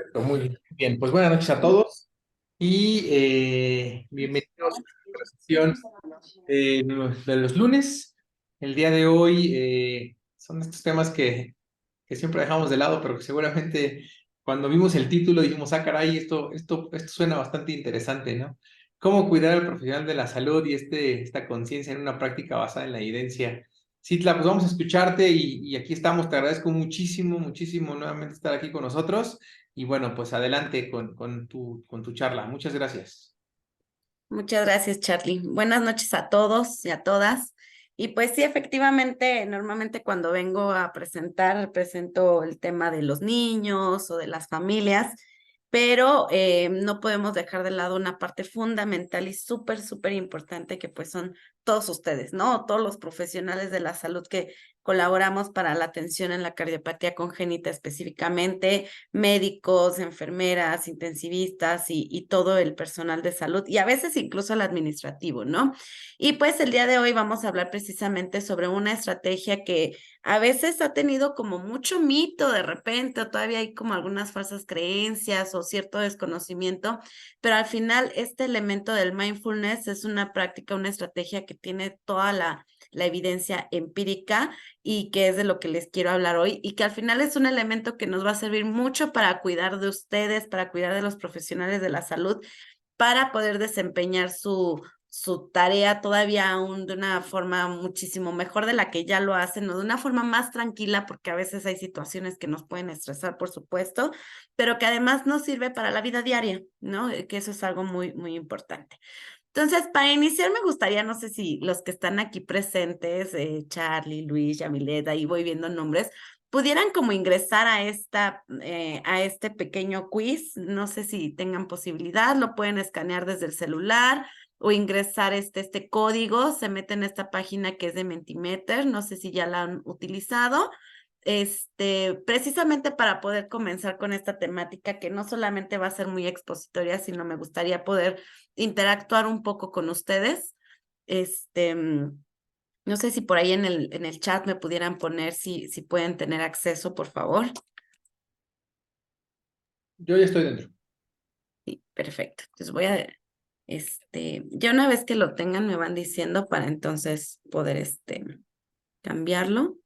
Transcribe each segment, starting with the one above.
Perfecto, muy bien. Pues buenas noches a todos y bienvenidos a la sesión de los lunes. El día de hoy son estos temas que siempre dejamos de lado, pero que seguramente cuando vimos el título dijimos, ah, caray, esto suena bastante interesante, ¿no? ¿Cómo cuidar al profesional de la salud y esta conciencia en una práctica basada en la evidencia? Citla, pues vamos a escucharte y aquí estamos. Te agradezco muchísimo, muchísimo nuevamente estar aquí con nosotros. Y bueno, pues adelante con tu charla. Muchas gracias. Muchas gracias, Charlie. Buenas noches a todos y a todas. Y pues sí, efectivamente, normalmente cuando vengo a presentar, presento el tema de los niños o de las familias, pero no podemos dejar de lado una parte fundamental y súper, súper importante que pues son todos ustedes, ¿no? Todos los profesionales de la salud que colaboramos para la atención en la cardiopatía congénita específicamente, médicos, enfermeras, intensivistas y todo el personal de salud y a veces incluso el administrativo, ¿no? Y pues el día de hoy vamos a hablar precisamente sobre una estrategia que a veces ha tenido como mucho mito de repente, o todavía hay como algunas falsas creencias o cierto desconocimiento, pero al final este elemento del mindfulness es una práctica, una estrategia que tiene toda la evidencia empírica y que es de lo que les quiero hablar hoy y que al final es un elemento que nos va a servir mucho para cuidar de ustedes, para cuidar de los profesionales de la salud, para poder desempeñar su tarea todavía aún de una forma muchísimo mejor de la que ya lo hacen, o de una forma más tranquila, porque a veces hay situaciones que nos pueden estresar, por supuesto, pero que además nos sirve para la vida diaria, ¿no? Que eso es algo muy, muy importante. Entonces, para iniciar, me gustaría, no sé si los que están aquí presentes, Charlie, Luis, Yamilet, ahí voy viendo nombres, pudieran como ingresar a este pequeño quiz. No sé si tengan posibilidad, lo pueden escanear desde el celular o ingresar este código, se mete en esta página que es de Mentimeter, no sé si ya la han utilizado. Precisamente para poder comenzar con esta temática que no solamente va a ser muy expositoria, sino me gustaría poder interactuar un poco con ustedes. No sé si por ahí en el chat me pudieran poner si pueden tener acceso, por favor. Yo ya estoy dentro. Sí, perfecto. Entonces ya una vez que lo tengan, me van diciendo para entonces poder, cambiarlo.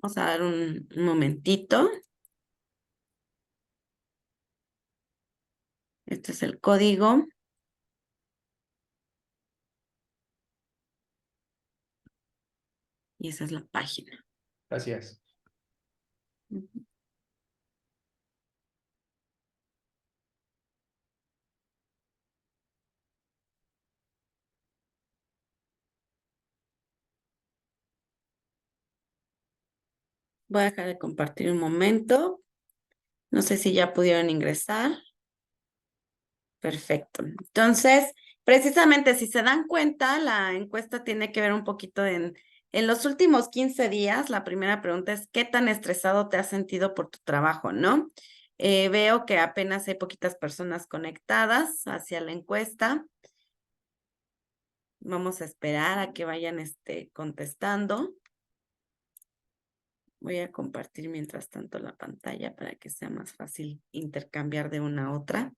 Vamos a dar un momentito. Este es el código y esa es la página. Gracias. Ujú. Voy a dejar de compartir un momento. No sé si ya pudieron ingresar. Perfecto. Entonces, precisamente si se dan cuenta, la encuesta tiene que ver un poquito en los últimos 15 días. La primera pregunta es, ¿qué tan estresado te has sentido por tu trabajo, no? Veo que apenas hay poquitas personas conectadas hacia la encuesta. Vamos a esperar a que vayan contestando. Voy a compartir mientras tanto la pantalla para que sea más fácil intercambiar de una a otra.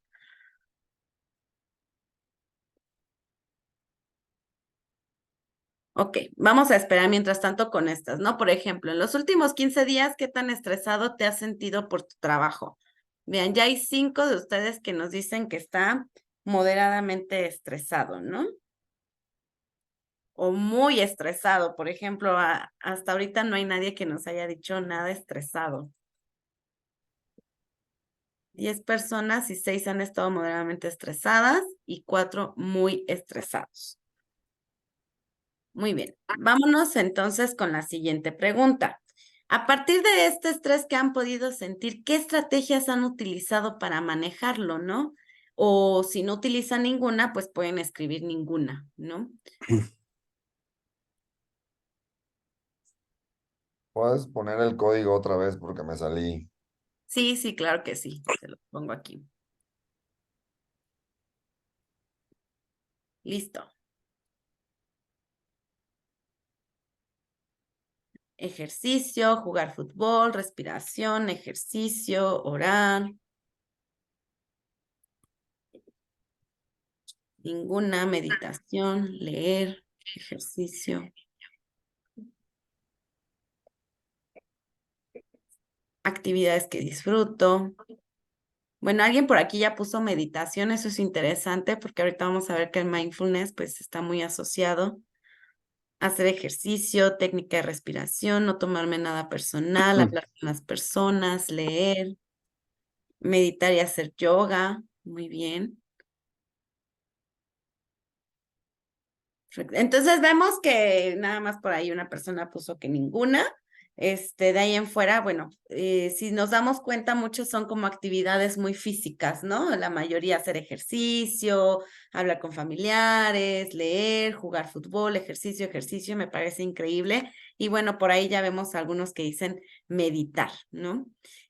Ok, vamos a esperar mientras tanto con estas, ¿no? Por ejemplo, en los últimos 15 días, ¿qué tan estresado te has sentido por tu trabajo? Vean, ya hay 5 de ustedes que nos dicen que está moderadamente estresado, ¿no? O muy estresado. Por ejemplo, hasta ahorita no hay nadie que nos haya dicho nada estresado. 10 personas y 6 han estado moderadamente estresadas y 4 muy estresados. Muy bien, vámonos entonces con la siguiente pregunta. A partir de este estrés que han podido sentir, ¿qué estrategias han utilizado para manejarlo, no? O si no utilizan ninguna, pues pueden escribir ninguna, ¿no? Puedes poner el código otra vez porque me salí. Sí, sí, claro que sí. Se lo pongo aquí. Listo. Ejercicio, jugar fútbol, respiración, ejercicio, orar. Ninguna, meditación, leer, ejercicio. Actividades que disfruto. Bueno, alguien por aquí ya puso meditación, eso es interesante porque ahorita vamos a ver que el mindfulness pues está muy asociado. Hacer ejercicio, técnica de respiración, no tomarme nada personal, hablar con las personas, leer, meditar y hacer yoga. Muy bien. Entonces vemos que nada más por ahí una persona puso que ninguna. De ahí en fuera, bueno, si nos damos cuenta, muchos son como actividades muy físicas, ¿no? La mayoría hacer ejercicio, hablar con familiares, leer, jugar fútbol, ejercicio, ejercicio, me parece increíble. Y bueno, por ahí ya vemos algunos que dicen meditar, ¿no?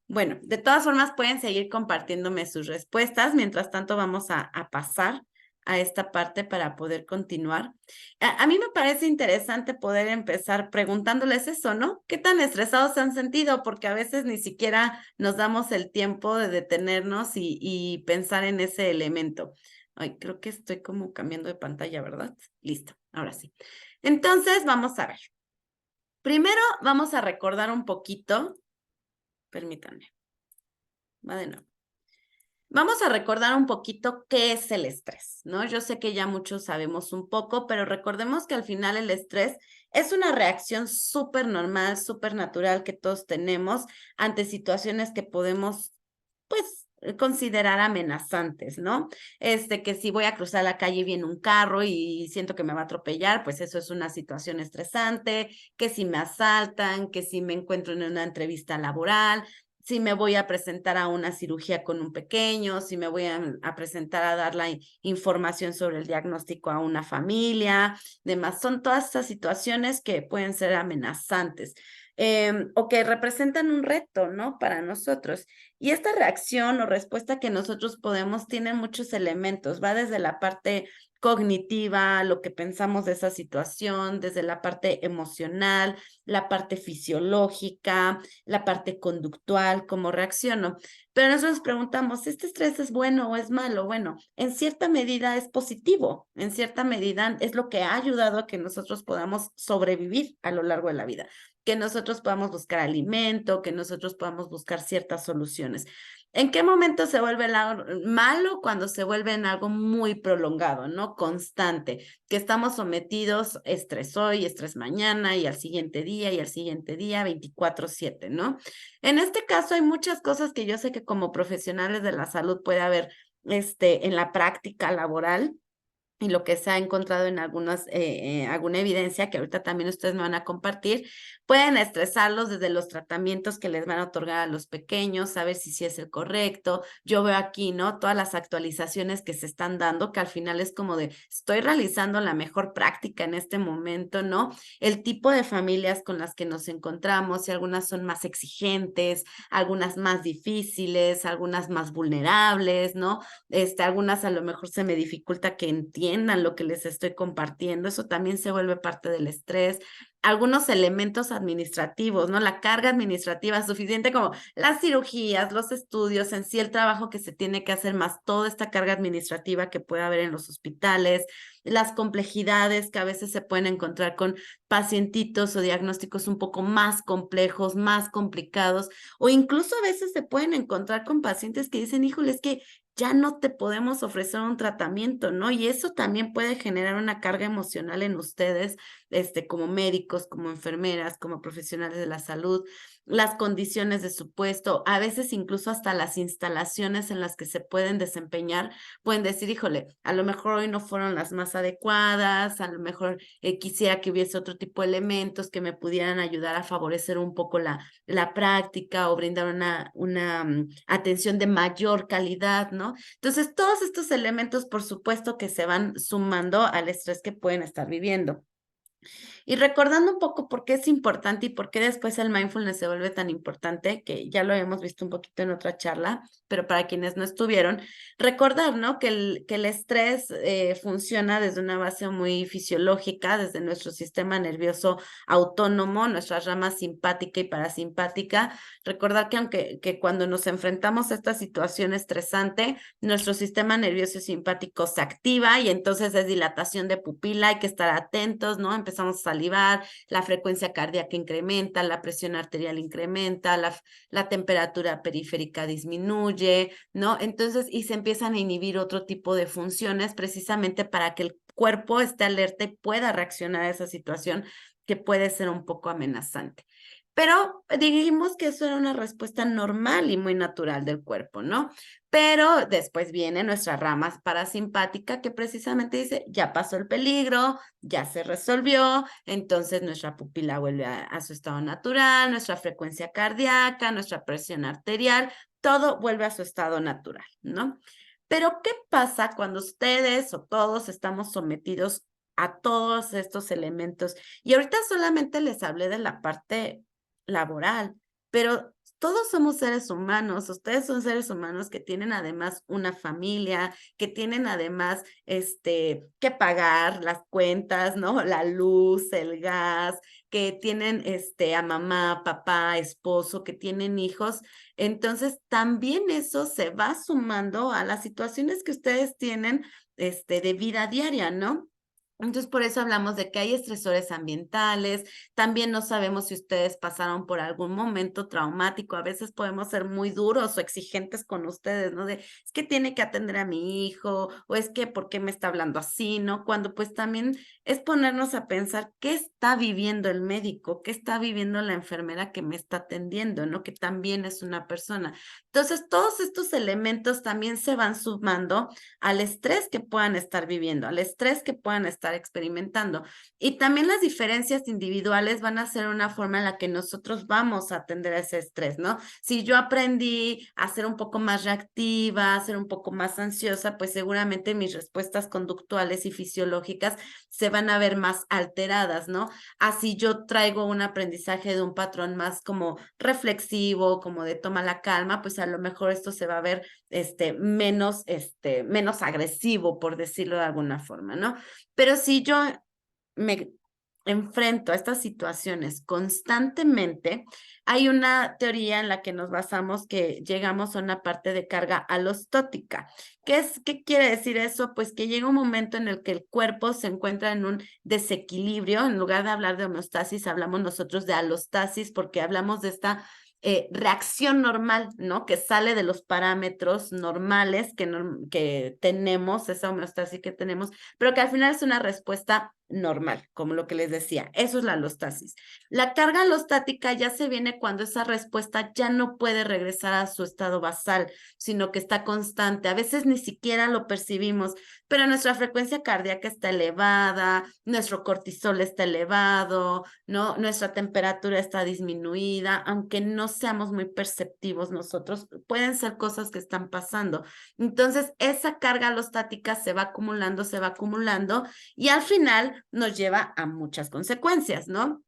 Bueno, de todas formas pueden seguir compartiéndome sus respuestas. Mientras tanto, vamos a pasar a esta parte para poder continuar. A mí me parece interesante poder empezar preguntándoles eso, ¿no? ¿Qué tan estresados se han sentido? Porque a veces ni siquiera nos damos el tiempo de detenernos y pensar en ese elemento. Ay, creo que estoy como cambiando de pantalla, ¿verdad? Listo, ahora sí. Entonces, vamos a ver. Primero, vamos a recordar un poquito. Permítanme. Va de nuevo. Vamos a recordar un poquito qué es el estrés, ¿no? Yo sé que ya muchos sabemos un poco, pero recordemos que al final el estrés es una reacción súper normal, súper natural que todos tenemos ante situaciones que podemos, pues, considerar amenazantes, ¿no? Que si voy a cruzar la calle y viene un carro y siento que me va a atropellar, pues eso es una situación estresante, que si me asaltan, que si me encuentro en una entrevista laboral, si me voy a presentar a una cirugía con un pequeño, si me voy a presentar a dar la información sobre el diagnóstico a una familia, demás. Son todas estas situaciones que pueden ser amenazantes o que representan un reto, ¿no? Para nosotros. Y esta reacción o respuesta que nosotros podemos tiene muchos elementos, va desde la parte cognitiva, lo que pensamos de esa situación, desde la parte emocional, la parte fisiológica, la parte conductual, cómo reacciono. Pero nosotros nos preguntamos, ¿este estrés es bueno o es malo? Bueno, en cierta medida es positivo, en cierta medida es lo que ha ayudado a que nosotros podamos sobrevivir a lo largo de la vida, que nosotros podamos buscar alimento, que nosotros podamos buscar ciertas soluciones. ¿En qué momento se vuelve malo? Cuando se vuelve en algo muy prolongado, ¿no? Constante, que estamos sometidos estrés hoy, estrés mañana y al siguiente día y al siguiente día, 24/7, ¿no? En este caso hay muchas cosas que yo sé que como profesionales de la salud puede haber en la práctica laboral y lo que se ha encontrado en alguna evidencia que ahorita también ustedes me van a compartir, pueden estresarlos desde los tratamientos que les van a otorgar a los pequeños, saber si sí es el correcto. Yo veo aquí, ¿no? Todas las actualizaciones que se están dando, que al final es como de, estoy realizando la mejor práctica en este momento, ¿no? El tipo de familias con las que nos encontramos, y algunas son más exigentes, algunas más difíciles, algunas más vulnerables, ¿no? Algunas a lo mejor se me dificulta que entiendan lo que les estoy compartiendo, eso también se vuelve parte del estrés. Algunos elementos administrativos, ¿no? La carga administrativa suficiente como las cirugías, los estudios, en sí el trabajo que se tiene que hacer, más toda esta carga administrativa que puede haber en los hospitales, las complejidades que a veces se pueden encontrar con pacientitos o diagnósticos un poco más complejos, más complicados, o incluso a veces se pueden encontrar con pacientes que dicen, híjole, es que ya no te podemos ofrecer un tratamiento, ¿no? Y eso también puede generar una carga emocional en ustedes, como médicos, como enfermeras, como profesionales de la salud, las condiciones de su puesto, a veces incluso hasta las instalaciones en las que se pueden desempeñar, pueden decir, híjole, a lo mejor hoy no fueron las más adecuadas, a lo mejor quisiera que hubiese otro tipo de elementos que me pudieran ayudar a favorecer un poco la práctica o brindar una atención de mayor calidad, ¿no? Entonces, todos estos elementos, por supuesto, que se van sumando al estrés que pueden estar viviendo. Y recordando un poco por qué es importante y por qué después el mindfulness se vuelve tan importante, que ya lo hemos visto un poquito en otra charla, pero para quienes no estuvieron, recordar, ¿no? Que el estrés funciona desde una base muy fisiológica, desde nuestro sistema nervioso autónomo, nuestras ramas simpática y parasimpática. Recordar que cuando nos enfrentamos a esta situación estresante, nuestro sistema nervioso simpático se activa y entonces es dilatación de pupila, hay que estar atentos, ¿no? Empezamos a salivar, la frecuencia cardíaca incrementa, la presión arterial incrementa, la temperatura periférica disminuye, ¿no? Entonces, y se empiezan a inhibir otro tipo de funciones precisamente para que el cuerpo esté alerta y pueda reaccionar a esa situación que puede ser un poco amenazante. Pero dijimos que eso era una respuesta normal y muy natural del cuerpo, ¿no? Pero después viene nuestra rama parasimpática que precisamente dice, ya pasó el peligro, ya se resolvió, entonces nuestra pupila vuelve a su estado natural, nuestra frecuencia cardíaca, nuestra presión arterial, todo vuelve a su estado natural, ¿no? Pero ¿qué pasa cuando ustedes o todos estamos sometidos a todos estos elementos? Y ahorita solamente les hablé de la parte laboral, pero todos somos seres humanos, ustedes son seres humanos que tienen además una familia, que tienen además que pagar las cuentas, ¿no? La luz, el gas, que tienen a mamá, papá, esposo, que tienen hijos. Entonces, también eso se va sumando a las situaciones que ustedes tienen de vida diaria, ¿no? Entonces, por eso hablamos de que hay estresores ambientales, también no sabemos si ustedes pasaron por algún momento traumático, a veces podemos ser muy duros o exigentes con ustedes, ¿no? De, es que tiene que atender a mi hijo, o es que, ¿por qué me está hablando así, no? Cuando pues también es ponernos a pensar qué está viviendo el médico, qué está viviendo la enfermera que me está atendiendo, ¿no? Que también es una persona. Entonces, todos estos elementos también se van sumando al estrés que puedan estar viviendo, al estrés que puedan estar experimentando. Y también las diferencias individuales van a ser una forma en la que nosotros vamos a atender ese estrés, ¿no? Si yo aprendí a ser un poco más reactiva, a ser un poco más ansiosa, pues seguramente mis respuestas conductuales y fisiológicas se van a ver más alteradas, ¿no? Así yo traigo un aprendizaje de un patrón más como reflexivo, como de toma la calma, pues a lo mejor esto se va a ver menos agresivo, por decirlo de alguna forma, ¿no? Pero si yo me enfrento a estas situaciones constantemente, hay una teoría en la que nos basamos que llegamos a una parte de carga alostótica. ¿Qué quiere decir eso? Pues que llega un momento en el que el cuerpo se encuentra en un desequilibrio. En lugar de hablar de homeostasis, hablamos nosotros de alostasis porque hablamos de esta reacción normal, ¿no? Que sale de los parámetros normales que tenemos, esa homeostasis que tenemos, pero que al final es una respuesta normal, como lo que les decía. Eso es la alostasis. La carga alostática ya se viene cuando esa respuesta ya no puede regresar a su estado basal, sino que está constante. A veces ni siquiera lo percibimos, pero nuestra frecuencia cardíaca está elevada, nuestro cortisol está elevado, ¿no? Nuestra temperatura está disminuida, aunque no seamos muy perceptivos nosotros, pueden ser cosas que están pasando. Entonces, esa carga alostática se va acumulando y al final nos lleva a muchas consecuencias, ¿no?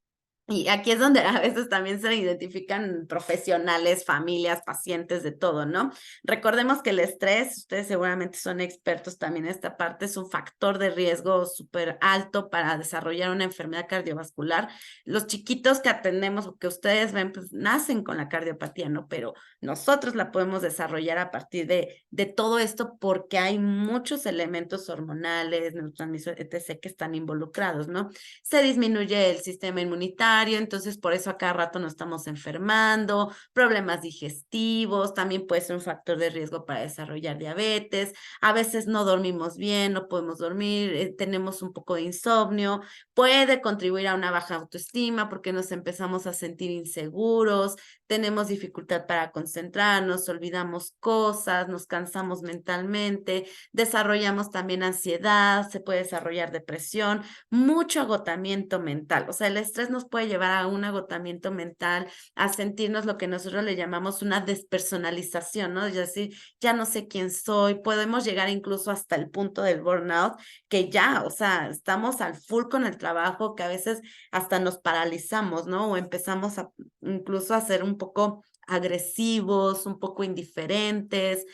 Y aquí es donde a veces también se identifican profesionales, familias, pacientes, de todo, ¿no? Recordemos que el estrés, ustedes seguramente son expertos también en esta parte, es un factor de riesgo súper alto para desarrollar una enfermedad cardiovascular. Los chiquitos que atendemos o que ustedes ven, pues nacen con la cardiopatía, ¿no? Pero nosotros la podemos desarrollar a partir de todo esto porque hay muchos elementos hormonales, neurotransmisores, etc., que están involucrados, ¿no? Se disminuye el sistema inmunitario, entonces por eso a cada rato nos estamos enfermando, problemas digestivos, también puede ser un factor de riesgo para desarrollar diabetes, a veces no dormimos bien, no podemos dormir, tenemos un poco de insomnio, puede contribuir a una baja autoestima porque nos empezamos a sentir inseguros, tenemos dificultad para concentrarnos, olvidamos cosas, nos cansamos mentalmente, desarrollamos también ansiedad, se puede desarrollar depresión, mucho agotamiento mental. O sea, el estrés nos puede llevar a un agotamiento mental, a sentirnos lo que nosotros le llamamos una despersonalización, ¿no? Es decir, ya no sé quién soy, podemos llegar incluso hasta el punto del burnout, que ya, o sea, estamos al full con el trabajo, que a veces hasta nos paralizamos, ¿no? O empezamos a incluso a ser un poco agresivos, un poco indiferentes,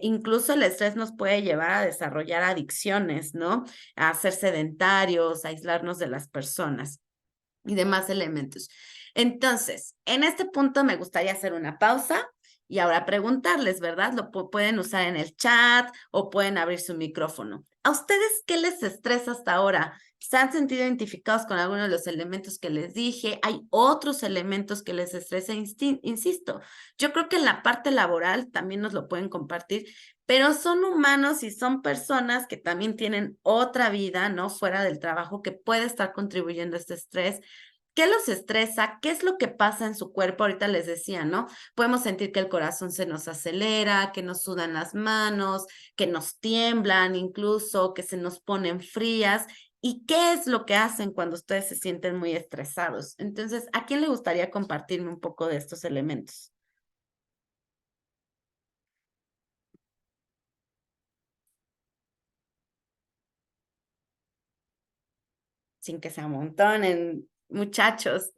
incluso el estrés nos puede llevar a desarrollar adicciones, ¿no? A ser sedentarios, a aislarnos de las personas y demás elementos. Entonces, en este punto me gustaría hacer una pausa y ahora preguntarles, ¿verdad? Lo pueden usar en el chat o pueden abrir su micrófono. ¿A ustedes qué les estresa hasta ahora? ¿Se han sentido identificados con algunos de los elementos que les dije? ¿Hay otros elementos que les estresa? Insisto, yo creo que en la parte laboral también nos lo pueden compartir, pero son humanos y son personas que también tienen otra vida, ¿no? Fuera del trabajo que puede estar contribuyendo a este estrés. ¿Qué los estresa? ¿Qué es lo que pasa en su cuerpo? Ahorita les decía, ¿no? Podemos sentir que el corazón se nos acelera, que nos sudan las manos, que nos tiemblan incluso, que se nos ponen frías. ¿Y qué es lo que hacen cuando ustedes se sienten muy estresados? Entonces, ¿a quién le gustaría compartirme un poco de estos elementos? Sin que se amontonen, muchachos,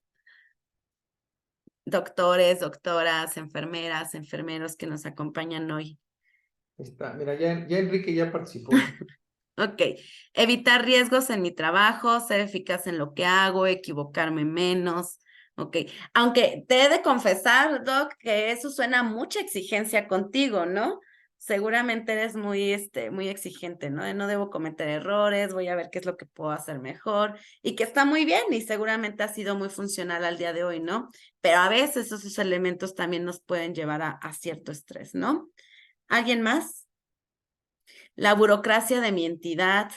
doctores, doctoras, enfermeras, enfermeros que nos acompañan hoy. Está, mira, ya Enrique ya participó. Ok, evitar riesgos en mi trabajo, ser eficaz en lo que hago, equivocarme menos. Ok, aunque te he de confesar, Doc, que eso suena a mucha exigencia contigo, ¿no? Seguramente eres muy exigente, ¿no? De no debo cometer errores, voy a ver qué es lo que puedo hacer mejor y que está muy bien y seguramente ha sido muy funcional al día de hoy, ¿no? Pero a veces esos elementos también nos pueden llevar a cierto estrés, ¿no? ¿Alguien más? La burocracia de mi entidad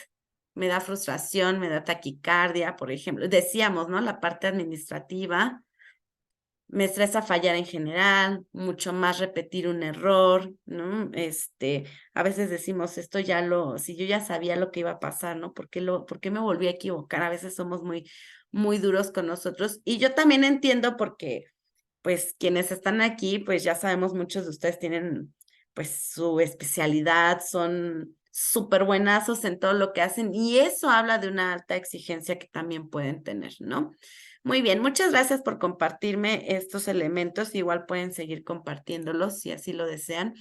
me da frustración, me da taquicardia, por ejemplo. Decíamos, ¿no? La parte administrativa. Me estresa fallar en general, mucho más repetir un error, ¿no? A veces decimos, si yo ya sabía lo que iba a pasar, ¿no? ¿Por qué me volví a equivocar? A veces somos muy duros con nosotros. Y yo también entiendo porque, pues, quienes están aquí, pues ya sabemos, muchos de ustedes tienen, pues, su especialidad, son súper buenazos en todo lo que hacen y eso habla de una alta exigencia que también pueden tener, ¿no? Muy bien, muchas gracias por compartirme estos elementos. Igual pueden seguir compartiéndolos si así lo desean.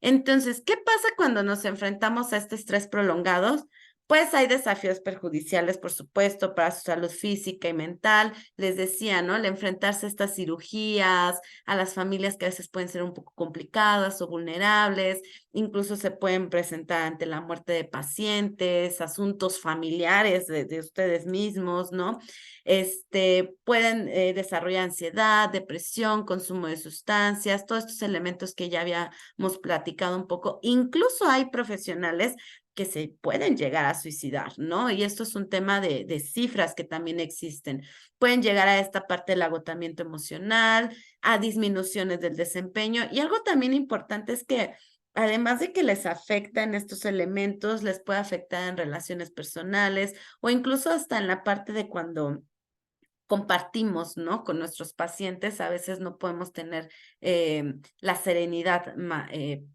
Entonces, ¿qué pasa cuando nos enfrentamos a este estrés prolongado? Pues hay desafíos perjudiciales, por supuesto, para su salud física y mental. Les decía, ¿no? El enfrentarse a estas cirugías, a las familias que a veces pueden ser un poco complicadas o vulnerables, incluso se pueden presentar ante la muerte de pacientes, asuntos familiares de ustedes mismos, ¿no? Pueden desarrollar ansiedad, depresión, consumo de sustancias, todos estos elementos que ya habíamos platicado un poco. Incluso hay profesionales que se pueden llegar a suicidar, ¿no? Y esto es un tema de cifras que también existen. Pueden llegar a esta parte del agotamiento emocional, a disminuciones del desempeño. Y algo también importante es que además de que les afecta en estos elementos, les puede afectar en relaciones personales o incluso hasta en la parte de cuando compartimos, ¿no? Con nuestros pacientes, a veces no podemos tener la serenidad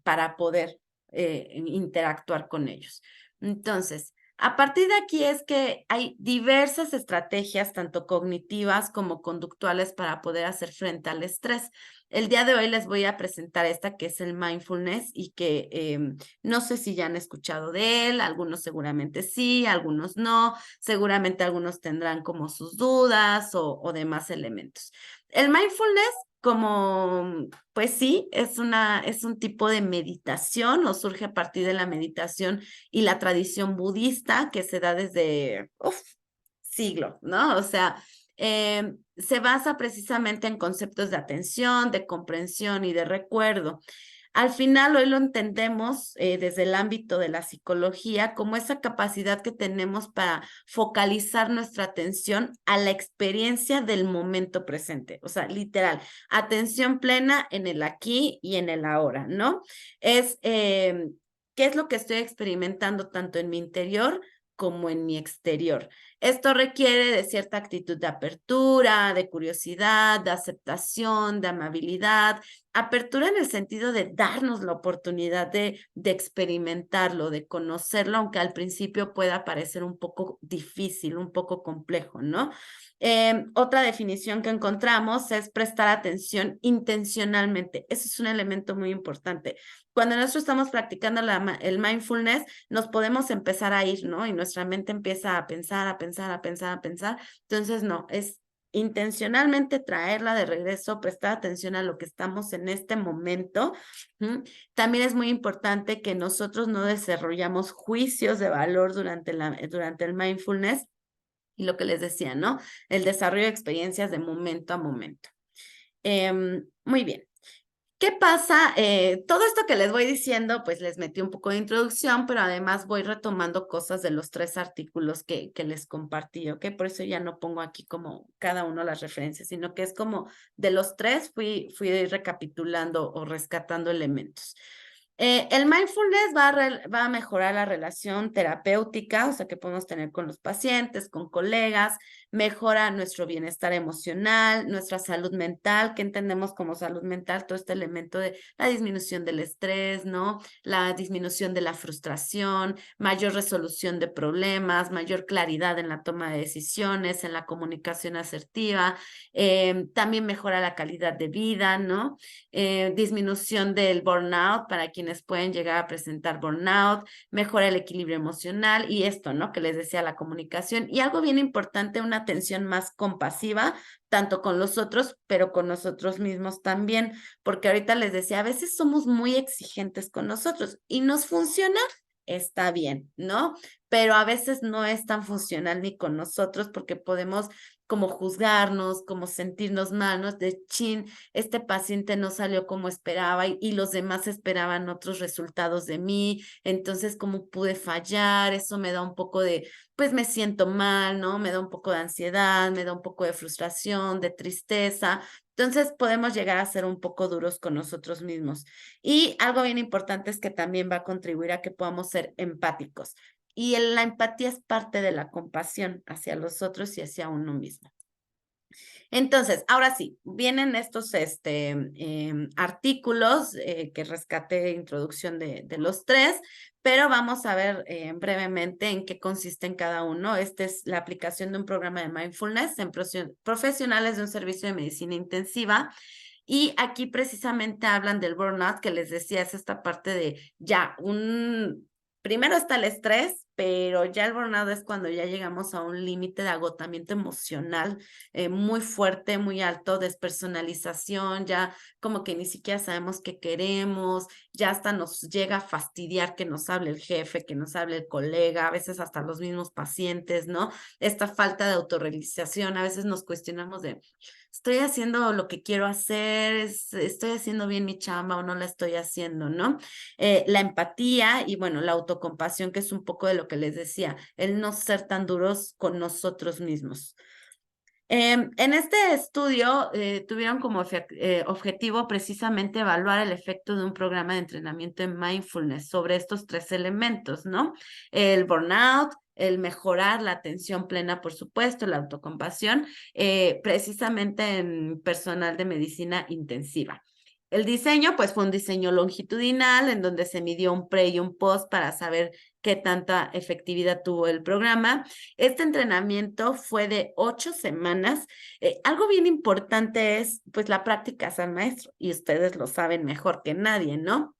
para poder interactuar con ellos. Entonces, a partir de aquí es que hay diversas estrategias, tanto cognitivas como conductuales, para poder hacer frente al estrés. El día de hoy les voy a presentar esta que es el mindfulness y que no sé si ya han escuchado de él, algunos seguramente sí, algunos no, seguramente algunos tendrán como sus dudas o demás elementos. El mindfulness, como, pues sí, es un tipo de meditación o surge a partir de la meditación y la tradición budista que se da desde siglos, ¿no? O sea, se basa precisamente en conceptos de atención, de comprensión y de recuerdo. Al final, hoy lo entendemos desde el ámbito de la psicología como esa capacidad que tenemos para focalizar nuestra atención a la experiencia del momento presente. O sea, literal, atención plena en el aquí y en el ahora, ¿no? Es qué es lo que estoy experimentando tanto en mi interior como en mi exterior. Esto requiere de cierta actitud de apertura, de curiosidad, de aceptación, de amabilidad. Apertura en el sentido de darnos la oportunidad de experimentarlo, de conocerlo, aunque al principio pueda parecer un poco difícil, un poco complejo, ¿no? Otra definición que encontramos es prestar atención intencionalmente. Eso es un elemento muy importante. Cuando nosotros estamos practicando el mindfulness, nos podemos empezar a ir, ¿no? Y nuestra mente empieza a pensar, a pensar, a pensar, a pensar. Entonces, no, es intencionalmente traerla de regreso, prestar atención a lo que estamos en este momento. También es muy importante que nosotros no desarrollamos juicios de valor durante el mindfulness. Y lo que les decía, ¿no? El desarrollo de experiencias de momento a momento. Muy bien. ¿Qué pasa? Todo esto que les voy diciendo, pues les metí un poco de introducción, pero además voy retomando cosas de los 3 artículos que les compartí, ¿ok? Por eso ya no pongo aquí como cada uno las referencias, sino que es como de los 3 fui recapitulando o rescatando elementos. El mindfulness va a mejorar la relación terapéutica, o sea, que podemos tener con los pacientes, con colegas, mejora nuestro bienestar emocional, nuestra salud mental, que entendemos como salud mental, todo este elemento de la disminución del estrés, ¿no? La disminución de la frustración, mayor resolución de problemas, mayor claridad en la toma de decisiones, en la comunicación asertiva, también mejora la calidad de vida, ¿no? Disminución del burnout para quienes pueden llegar a presentar burnout, mejora el equilibrio emocional y esto, ¿no? Que les decía, la comunicación y algo bien importante, una atención más compasiva, tanto con los otros, pero con nosotros mismos también, porque ahorita les decía, a veces somos muy exigentes con nosotros y nos funciona, está bien, ¿no? Pero a veces no es tan funcional ni con nosotros porque podemos como juzgarnos, como sentirnos mal, ¿no? De chin, este paciente no salió como esperaba y los demás esperaban otros resultados de mí, entonces cómo pude fallar, eso me da un poco de, pues me siento mal, ¿no? Me da un poco de ansiedad, me da un poco de frustración, de tristeza. Entonces podemos llegar a ser un poco duros con nosotros mismos. Y algo bien importante es que también va a contribuir a que podamos ser empáticos. Y la empatía es parte de la compasión hacia los otros y hacia uno mismo. Entonces, ahora sí, vienen estos artículos que rescaté introducción de los 3, pero vamos a ver brevemente en qué consisten cada uno. Esta es la aplicación de un programa de mindfulness en profesionales de un servicio de medicina intensiva. Y aquí precisamente hablan del burnout, que les decía, es esta parte de ya primero está el estrés, pero ya el burnout es cuando ya llegamos a un límite de agotamiento emocional muy fuerte, muy alto, despersonalización, ya como que ni siquiera sabemos qué queremos, ya hasta nos llega a fastidiar que nos hable el jefe, que nos hable el colega, a veces hasta los mismos pacientes, ¿no? Esta falta de autorrealización, a veces nos cuestionamos de, estoy haciendo lo que quiero hacer, estoy haciendo bien mi chamba o no la estoy haciendo, ¿no? La empatía y bueno, la autocompasión, que es un poco de lo que les decía, el no ser tan duros con nosotros mismos. En este estudio tuvieron como objetivo precisamente evaluar el efecto de un programa de entrenamiento en mindfulness sobre estos 3 elementos, ¿no? El burnout, el mejorar la atención plena, por supuesto, la autocompasión, precisamente en personal de medicina intensiva. El diseño, pues fue un diseño longitudinal en donde se midió un pre y un post para saber qué tanta efectividad tuvo el programa. Este entrenamiento fue de 8 semanas. Algo bien importante es, pues, la práctica es al maestro y ustedes lo saben mejor que nadie, ¿no?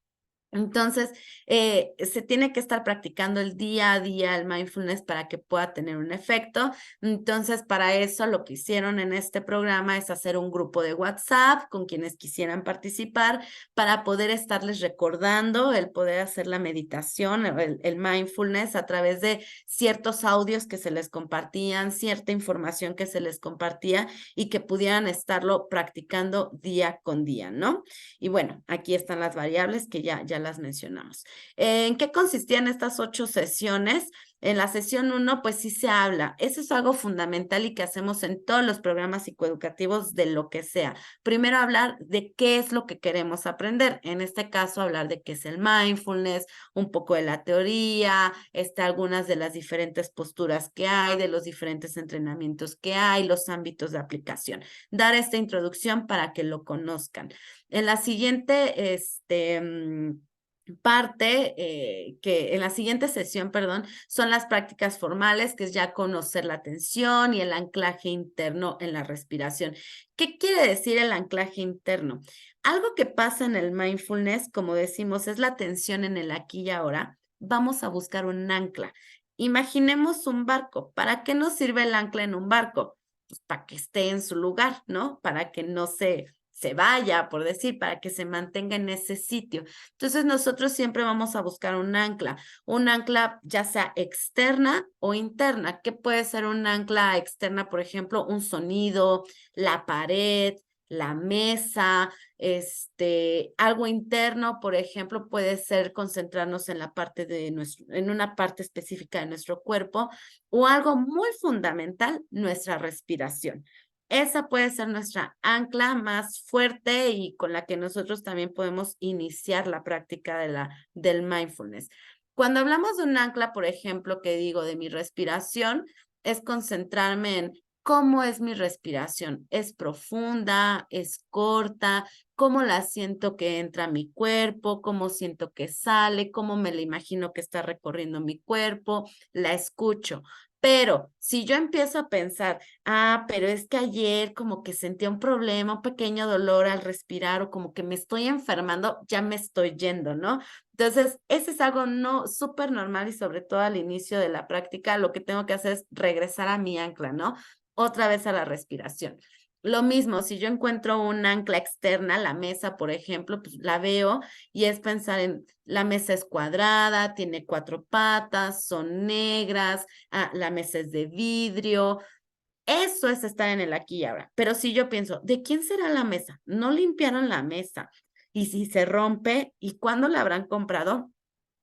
Entonces, se tiene que estar practicando el día a día el mindfulness para que pueda tener un efecto. Entonces, para eso lo que hicieron en este programa es hacer un grupo de WhatsApp con quienes quisieran participar para poder estarles recordando el poder hacer la meditación, el mindfulness a través de ciertos audios que se les compartían, cierta información que se les compartía y que pudieran estarlo practicando día con día, ¿no? Y bueno, aquí están las variables que ya las mencionamos. ¿En qué consistían estas 8 sesiones? En la sesión 1, pues sí se habla. Eso es algo fundamental y que hacemos en todos los programas psicoeducativos de lo que sea. Primero hablar de qué es lo que queremos aprender. En este caso, hablar de qué es el mindfulness, un poco de la teoría, algunas de las diferentes posturas que hay, de los diferentes entrenamientos que hay, los ámbitos de aplicación. Dar esta introducción para que lo conozcan. En la siguiente, que en la siguiente sesión, perdón, son las prácticas formales, que es ya conocer la atención y el anclaje interno en la respiración. ¿Qué quiere decir el anclaje interno? Algo que pasa en el mindfulness, como decimos, es la atención en el aquí y ahora. Vamos a buscar un ancla. Imaginemos un barco. ¿Para qué nos sirve el ancla en un barco? Pues para que esté en su lugar, ¿no? Para que no se vaya, por decir, para que se mantenga en ese sitio. Entonces nosotros siempre vamos a buscar un ancla ya sea externa o interna. ¿Qué puede ser un ancla externa? Por ejemplo, un sonido, la pared, la mesa, algo interno, por ejemplo, puede ser concentrarnos en la parte en una parte específica de nuestro cuerpo, o algo muy fundamental, nuestra respiración. Esa puede ser nuestra ancla más fuerte y con la que nosotros también podemos iniciar la práctica del mindfulness. Cuando hablamos de un ancla, por ejemplo, que digo de mi respiración, es concentrarme en cómo es mi respiración. ¿Es profunda? ¿Es corta? ¿Cómo la siento que entra a mi cuerpo? ¿Cómo siento que sale? ¿Cómo me la imagino que está recorriendo mi cuerpo? La escucho. Pero si yo empiezo a pensar, pero es que ayer como que sentí un problema, un pequeño dolor al respirar o como que me estoy enfermando, ya me estoy yendo, ¿no? Entonces, ese es algo no súper normal y sobre todo al inicio de la práctica, lo que tengo que hacer es regresar a mi ancla, ¿no? Otra vez a la respiración. Lo mismo, si yo encuentro un ancla externa, la mesa, por ejemplo, pues la veo y es pensar en la mesa es cuadrada, tiene 4 patas, son negras, la mesa es de vidrio. Eso es estar en el aquí y ahora. Pero si yo pienso, ¿de quién será la mesa? No limpiaron la mesa. Y si se rompe, ¿y cuándo la habrán comprado?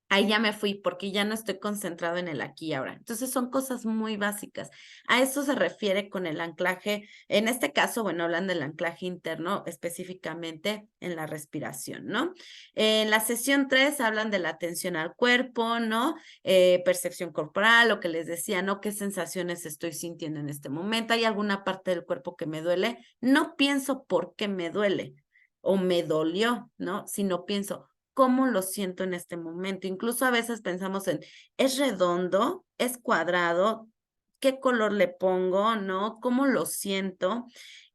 Ahí ya me fui porque ya no estoy concentrado en el aquí y ahora. Entonces son cosas muy básicas. A eso se refiere con el anclaje. En este caso, bueno, hablan del anclaje interno específicamente en la respiración, ¿no? En la sesión 3 hablan de la atención al cuerpo, ¿no? Percepción corporal, lo que les decía, ¿no? ¿Qué sensaciones estoy sintiendo en este momento? ¿Hay alguna parte del cuerpo que me duele? No pienso por qué me duele o me dolió, ¿no? Sino pienso, cómo lo siento en este momento. Incluso a veces pensamos en, ¿es redondo? ¿Es cuadrado? ¿Qué color le pongo? ¿No? ¿Cómo lo siento?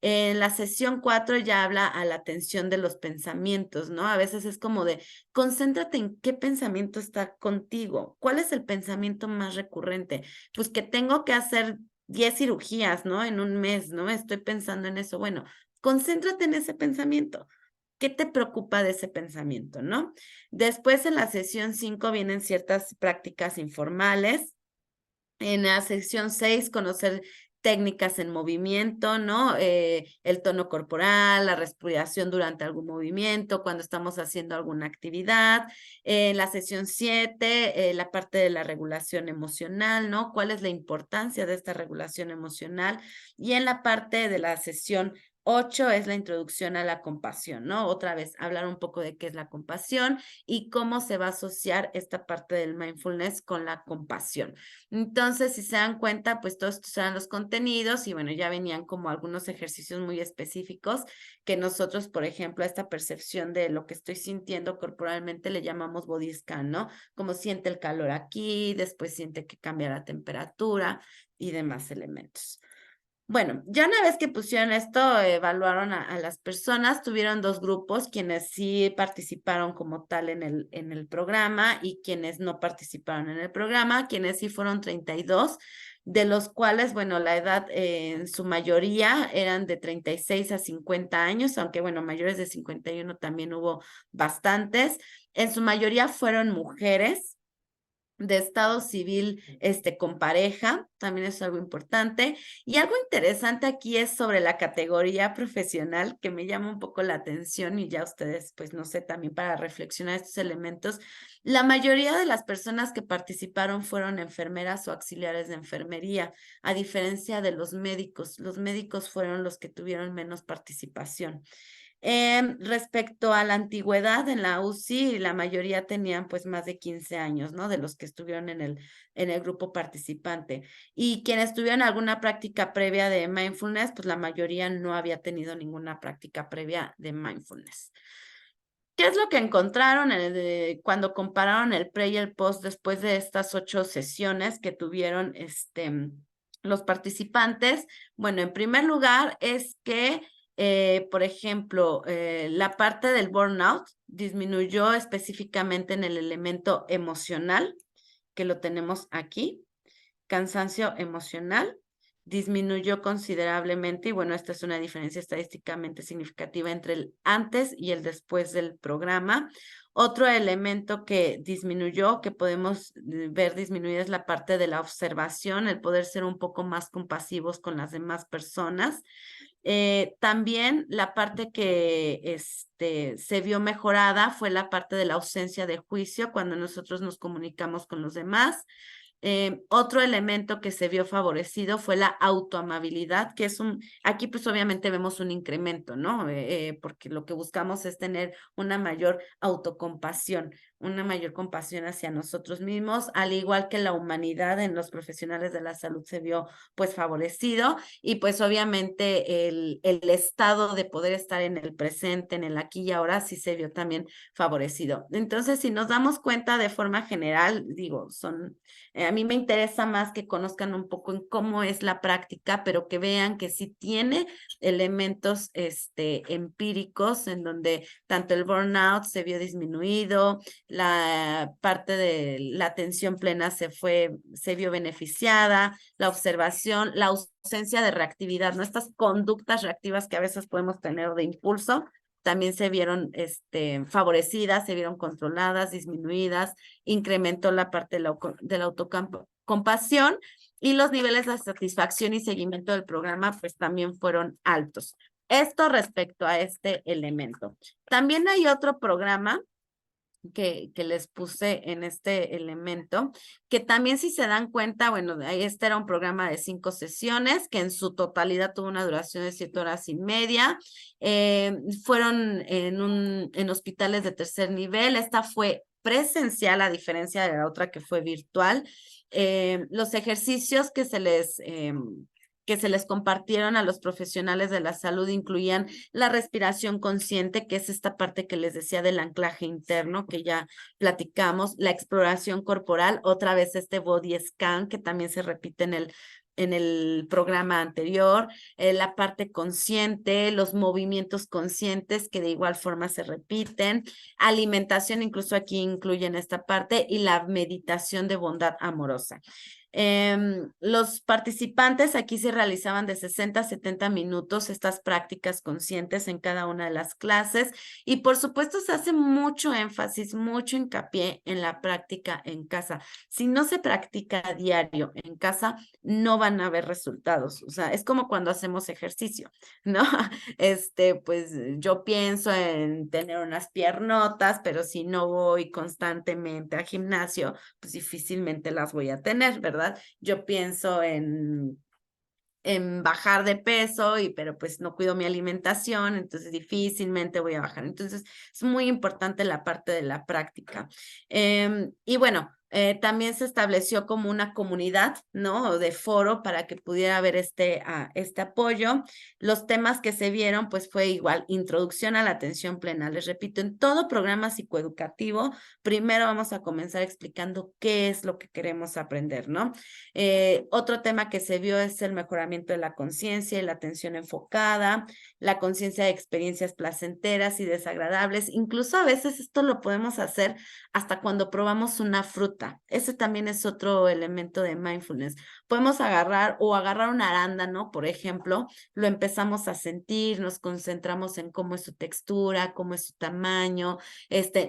En la sesión 4 ya habla a la atención de los pensamientos, ¿no? A veces es como de, concéntrate en qué pensamiento está contigo. ¿Cuál es el pensamiento más recurrente? Pues que tengo que hacer 10 cirugías, ¿no? En un mes, ¿no? Estoy pensando en eso. Bueno, concéntrate en ese pensamiento. ¿Qué te preocupa de ese pensamiento, no? Después en la sesión 5 vienen ciertas prácticas informales. En la sección 6, conocer técnicas en movimiento, ¿no? El tono corporal, la respiración durante algún movimiento, cuando estamos haciendo alguna actividad. En la sesión 7, la parte de la regulación emocional, ¿no? ¿Cuál es la importancia de esta regulación emocional? Y en la parte de la sesión 8 es la introducción a la compasión, ¿no? Otra vez, hablar un poco de qué es la compasión y cómo se va a asociar esta parte del mindfulness con la compasión. Entonces, si se dan cuenta, pues todos estos eran los contenidos y bueno, ya venían como algunos ejercicios muy específicos que nosotros, por ejemplo, a esta percepción de lo que estoy sintiendo corporalmente le llamamos body scan, ¿no? Como siente el calor aquí, después siente que cambia la temperatura y demás elementos. Bueno, ya una vez que pusieron esto, evaluaron a las personas, tuvieron 2 grupos, quienes sí participaron como tal en el programa y quienes no participaron en el programa, quienes sí fueron 32, de los cuales, bueno, la edad en su mayoría eran de 36 a 50 años, aunque bueno, mayores de 51 también hubo bastantes. En su mayoría fueron mujeres. de estado civil con pareja, también es algo importante. Y algo interesante aquí es sobre la categoría profesional, que me llama un poco la atención y ya ustedes, pues no sé, también para reflexionar estos elementos. La mayoría de las personas que participaron fueron enfermeras o auxiliares de enfermería, a diferencia de los médicos. Los médicos fueron los que tuvieron menos participación. Respecto a la antigüedad en la UCI, la mayoría tenían pues más de 15 años, ¿no? De los que estuvieron en el grupo participante. Y quienes tuvieron alguna práctica previa de mindfulness, pues la mayoría no había tenido ninguna práctica previa de mindfulness. ¿Qué es lo que encontraron cuando compararon el pre y el post después de estas 8 sesiones que tuvieron los participantes? Bueno, en primer lugar es que por ejemplo, la parte del burnout disminuyó específicamente en el elemento emocional, que lo tenemos aquí, cansancio emocional, disminuyó considerablemente y bueno, esta es una diferencia estadísticamente significativa entre el antes y el después del programa. Otro elemento que disminuyó, que podemos ver disminuir, es la parte de la observación, el poder ser un poco más compasivos con las demás personas. También la parte que se vio mejorada fue la parte de la ausencia de juicio cuando nosotros nos comunicamos con los demás. Otro elemento que se vio favorecido fue la autoamabilidad, que es aquí pues obviamente vemos un incremento, ¿no? Porque lo que buscamos es tener una mayor autocompasión, una mayor compasión hacia nosotros mismos, al igual que la humanidad en los profesionales de la salud se vio pues favorecido y pues obviamente el estado de poder estar en el presente, en el aquí y ahora sí se vio también favorecido. Entonces, si nos damos cuenta de forma general, digo, a mí me interesa más que conozcan un poco en cómo es la práctica, pero que vean que sí tiene elementos empíricos en donde tanto el burnout se vio disminuido, la parte de la atención plena se vio beneficiada, la observación, la ausencia de reactividad, ¿no? Estas conductas reactivas que a veces podemos tener de impulso, también se vieron favorecidas, se vieron controladas, disminuidas, incrementó la parte de la autocompasión y los niveles de satisfacción y seguimiento del programa pues también fueron altos. Esto respecto a este elemento. También hay otro programa que les puse en este elemento, que también si se dan cuenta, bueno, este era un programa de 5 sesiones, que en su totalidad tuvo una duración de 7 horas y media, fueron en hospitales de tercer nivel, esta fue presencial a diferencia de la otra que fue virtual. Los ejercicios que se les compartieron a los profesionales de la salud incluían la respiración consciente, que es esta parte que les decía del anclaje interno, que ya platicamos, la exploración corporal, otra vez este body scan, que también se repite en el programa anterior, la parte consciente, los movimientos conscientes que de igual forma se repiten, alimentación, incluso aquí incluyen esta parte, y la meditación de bondad amorosa. Los participantes aquí se realizaban de 60 a 70 minutos estas prácticas conscientes en cada una de las clases y por supuesto se hace mucho énfasis, mucho hincapié en la práctica en casa. Si no se practica a diario en casa, no van a haber resultados. O sea, es como cuando hacemos ejercicio, ¿no? Pues yo pienso en tener unas piernotas, pero si no voy constantemente al gimnasio, pues difícilmente las voy a tener, ¿verdad? Yo pienso en bajar de peso, pero pues no cuido mi alimentación, entonces difícilmente voy a bajar. Entonces es muy importante la parte de la práctica. Y bueno, también se estableció como una comunidad, ¿no? De foro para que pudiera haber este apoyo. Los temas que se vieron, pues fue igual, introducción a la atención plena. Les repito, en todo programa psicoeducativo, primero vamos a comenzar explicando qué es lo que queremos aprender, ¿no? Otro tema que se vio es el mejoramiento de la conciencia y la atención enfocada, la conciencia de experiencias placenteras y desagradables. Incluso a veces esto lo podemos hacer hasta cuando probamos una fruta. disfruta. Ese también es otro elemento de mindfulness. Podemos agarrar una arándano, por ejemplo, lo empezamos a sentir, nos concentramos en cómo es su textura, cómo es su tamaño,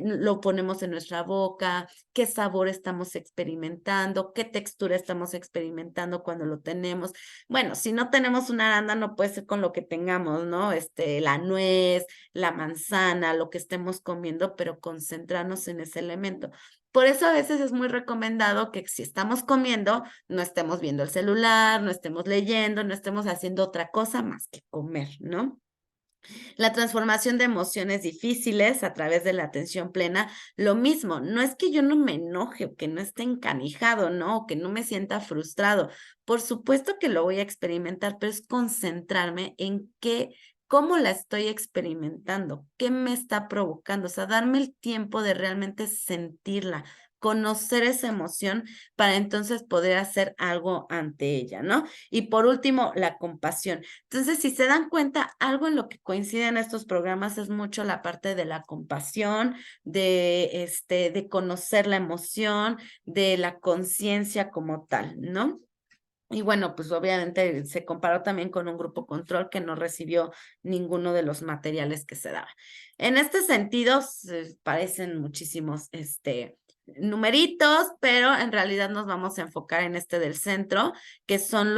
lo ponemos en nuestra boca, qué sabor estamos experimentando, qué textura estamos experimentando cuando lo tenemos. Bueno, si no tenemos una arándano, puede ser con lo que tengamos, ¿no? La nuez, la manzana, lo que estemos comiendo, pero concentrarnos en ese elemento. Por eso a veces es muy recomendado que si estamos comiendo, no estemos viendo el celular, no estemos leyendo, no estemos haciendo otra cosa más que comer, ¿no? La transformación de emociones difíciles a través de la atención plena, lo mismo, no es que yo no me enoje o que no esté encanijado, ¿no? O que no me sienta frustrado. Por supuesto que lo voy a experimentar, pero es concentrarme en cómo la estoy experimentando, qué me está provocando, o sea, darme el tiempo de realmente sentirla, conocer esa emoción para entonces poder hacer algo ante ella, ¿no? Y por último, la compasión. Entonces, si se dan cuenta, algo en lo que coinciden estos programas es mucho la parte de la compasión, de conocer la emoción, de la conciencia como tal, ¿no? Y bueno, pues obviamente se comparó también con un grupo control que no recibió ninguno de los materiales que se daban. En este sentido, se parecen muchísimos numeritos, pero en realidad nos vamos a enfocar en este del centro, que son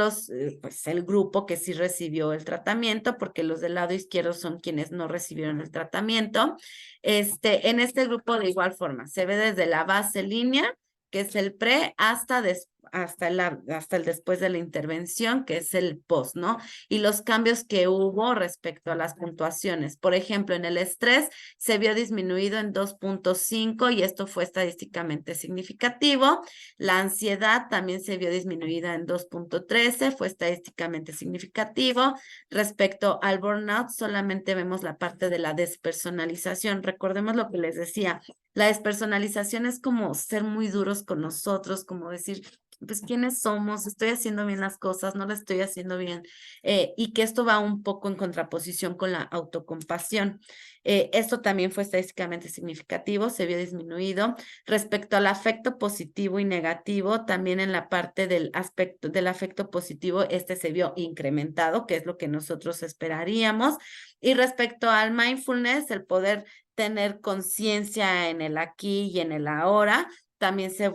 pues el grupo que sí recibió el tratamiento, porque los del lado izquierdo son quienes no recibieron el tratamiento. En este grupo de igual forma, se ve desde la base línea, que es el pre, hasta el después de la intervención, que es el post, ¿no? Y los cambios que hubo respecto a las puntuaciones. Por ejemplo, en el estrés se vio disminuido en 2.5 y esto fue estadísticamente significativo. La ansiedad también se vio disminuida en 2.13, fue estadísticamente significativo. Respecto al burnout, solamente vemos la parte de la despersonalización. Recordemos lo que les decía, la despersonalización es como ser muy duros con nosotros, como decir, pues, ¿quiénes somos? ¿Estoy haciendo bien las cosas? ¿No las estoy haciendo bien? Y que esto va un poco en contraposición con la autocompasión. Esto también fue estadísticamente significativo, se vio disminuido. Respecto al afecto positivo y negativo, también en la parte del aspecto del afecto positivo, se vio incrementado, que es lo que nosotros esperaríamos. Y respecto al mindfulness, el poder tener conciencia en el aquí y en el ahora, también se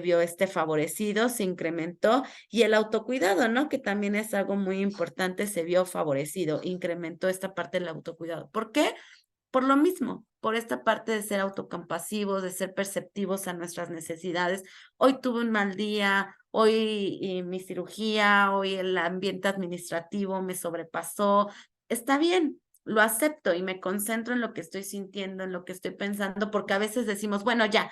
vio favorecido, se incrementó, y el autocuidado, ¿no? Que también es algo muy importante, se vio favorecido, incrementó esta parte del autocuidado. ¿Por qué? Por lo mismo, por esta parte de ser autocompasivos, de ser perceptivos a nuestras necesidades. Hoy tuve un mal día, hoy mi cirugía, hoy el ambiente administrativo me sobrepasó. Está bien, lo acepto y me concentro en lo que estoy sintiendo, en lo que estoy pensando, porque a veces decimos, bueno, ya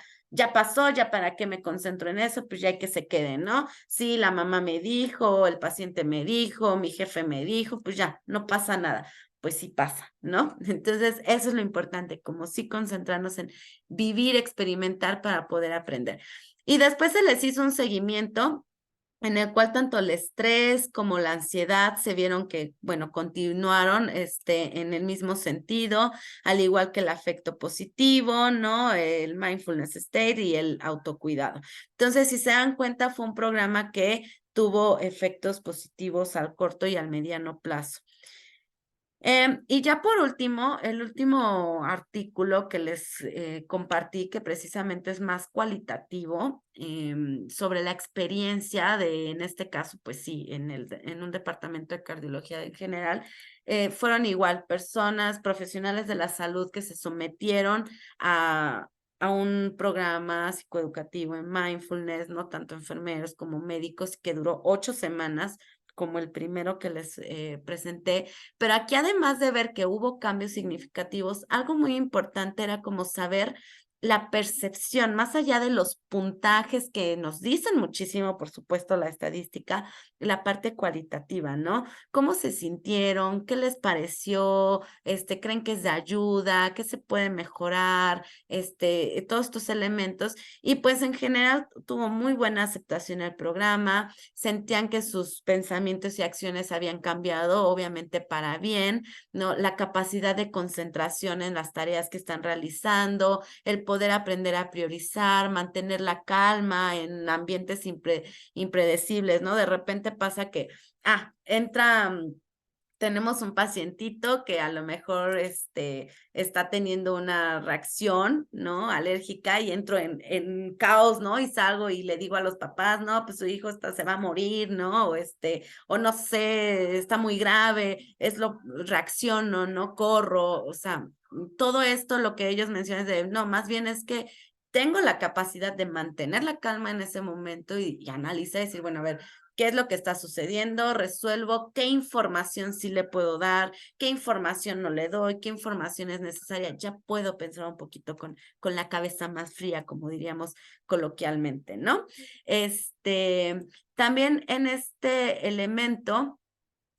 pasó, ya para qué me concentro en eso, pues ya hay que se quede, ¿no? Sí, la mamá me dijo, el paciente me dijo, mi jefe me dijo, pues ya, no pasa nada. Pues sí pasa, ¿no? Entonces, eso es lo importante, como sí concentrarnos en vivir, experimentar para poder aprender. Y después se les hizo un seguimiento en el cual tanto el estrés como la ansiedad se vieron que, bueno, continuaron en el mismo sentido, al igual que el afecto positivo, ¿no? El mindfulness state y el autocuidado. Entonces, si se dan cuenta, fue un programa que tuvo efectos positivos al corto y al mediano plazo. Y ya por último, el último artículo que les compartí, que precisamente es más cualitativo, sobre la experiencia en este caso, pues sí, en un departamento de cardiología en general, fueron igual personas, profesionales de la salud que se sometieron a un programa psicoeducativo en mindfulness, no tanto enfermeros como médicos, que duró 8 semanas, como el primero que les presenté. Pero aquí, además de ver que hubo cambios significativos, algo muy importante era como saber la percepción, más allá de los puntajes que nos dicen muchísimo, por supuesto, la estadística, la parte cualitativa, ¿no? ¿Cómo se sintieron? ¿Qué les pareció? ¿Creen que es de ayuda? ¿Qué se puede mejorar? Todos estos elementos. Y pues en general tuvo muy buena aceptación el programa, sentían que sus pensamientos y acciones habían cambiado, obviamente para bien, ¿no? La capacidad de concentración en las tareas que están realizando, el poder poder aprender a priorizar, mantener la calma en ambientes impredecibles, ¿no? De repente pasa que, entra... tenemos un pacientito que a lo mejor está teniendo una reacción, ¿no? Alérgica y entro en caos, ¿no? Y salgo y le digo a los papás, no, pues su hijo se va a morir, ¿no? O no sé, está muy grave, reacciono, no corro, o sea, todo esto lo que ellos mencionan no, más bien es que tengo la capacidad de mantener la calma en ese momento y analizar y decir, bueno, a ver, qué es lo que está sucediendo, resuelvo, qué información sí le puedo dar, qué información no le doy, qué información es necesaria. Ya puedo pensar un poquito con la cabeza más fría, como diríamos coloquialmente, ¿no? También en este elemento,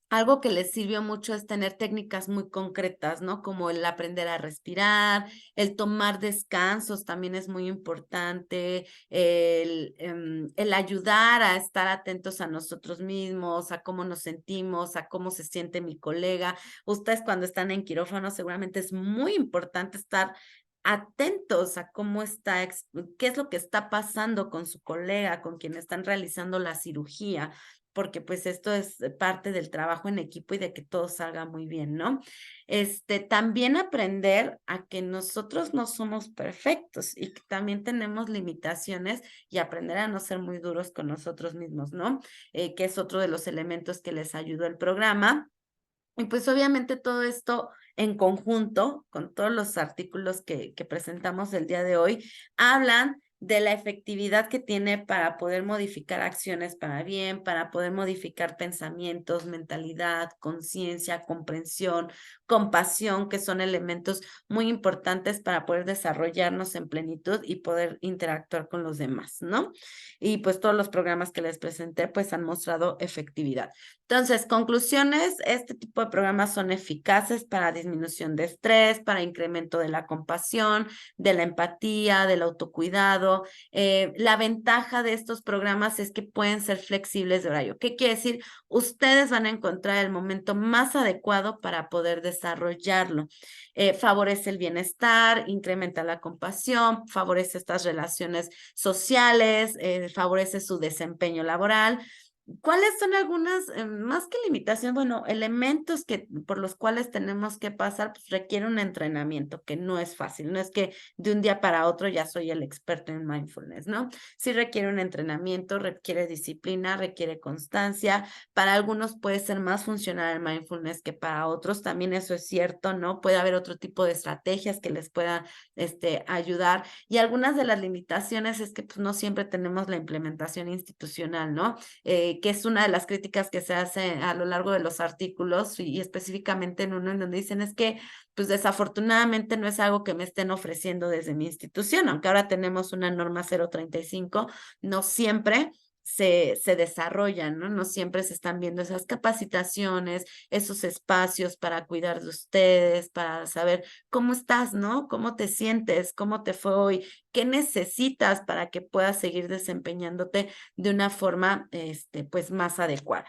algo que les sirvió mucho es tener técnicas muy concretas, ¿no? Como el aprender a respirar, el tomar descansos también es muy importante, el ayudar a estar atentos a nosotros mismos, a cómo nos sentimos, a cómo se siente mi colega. Ustedes cuando están en quirófano seguramente es muy importante estar atentos a cómo está, qué es lo que está pasando con su colega, con quien están realizando la cirugía, porque pues esto es parte del trabajo en equipo y de que todo salga muy bien, ¿no? También aprender a que nosotros no somos perfectos y que también tenemos limitaciones y aprender a no ser muy duros con nosotros mismos, ¿no? Que es otro de los elementos que les ayudó el programa. Y pues obviamente todo esto en conjunto con todos los artículos que presentamos el día de hoy, hablan de la efectividad que tiene para poder modificar acciones para bien, para poder modificar pensamientos, mentalidad, conciencia, comprensión, compasión, que son elementos muy importantes para poder desarrollarnos en plenitud y poder interactuar con los demás, ¿no? Y pues todos los programas que les presenté pues han mostrado efectividad. Entonces, conclusiones, este tipo de programas son eficaces para disminución de estrés, para incremento de la compasión, de la empatía, del autocuidado. La ventaja de estos programas es que pueden ser flexibles de horario. ¿Qué quiere decir? Ustedes van a encontrar el momento más adecuado para poder desarrollarlo. Favorece el bienestar, incrementa la compasión, favorece estas relaciones sociales, favorece su desempeño laboral. ¿Cuáles son algunas, más que limitaciones, bueno, elementos por los cuales tenemos que pasar? Pues requiere un entrenamiento que no es fácil, no es que de un día para otro ya soy el experto en mindfulness, ¿no? Sí requiere un entrenamiento, requiere disciplina, requiere constancia. Para algunos puede ser más funcional el mindfulness que para otros, también eso es cierto, ¿no? Puede haber otro tipo de estrategias que les puedan ayudar. Y algunas de las limitaciones es que pues, no siempre tenemos la implementación institucional, ¿no? Que es una de las críticas que se hace a lo largo de los artículos y específicamente en uno en donde dicen es que pues desafortunadamente no es algo que me estén ofreciendo desde mi institución, aunque ahora tenemos una norma 035, no siempre se desarrollan, ¿no? No siempre se están viendo esas capacitaciones, esos espacios para cuidar de ustedes, para saber cómo estás, ¿no? ¿Cómo te sientes? ¿Cómo te fue hoy? ¿Qué necesitas para que puedas seguir desempeñándote de una forma, pues, más adecuada?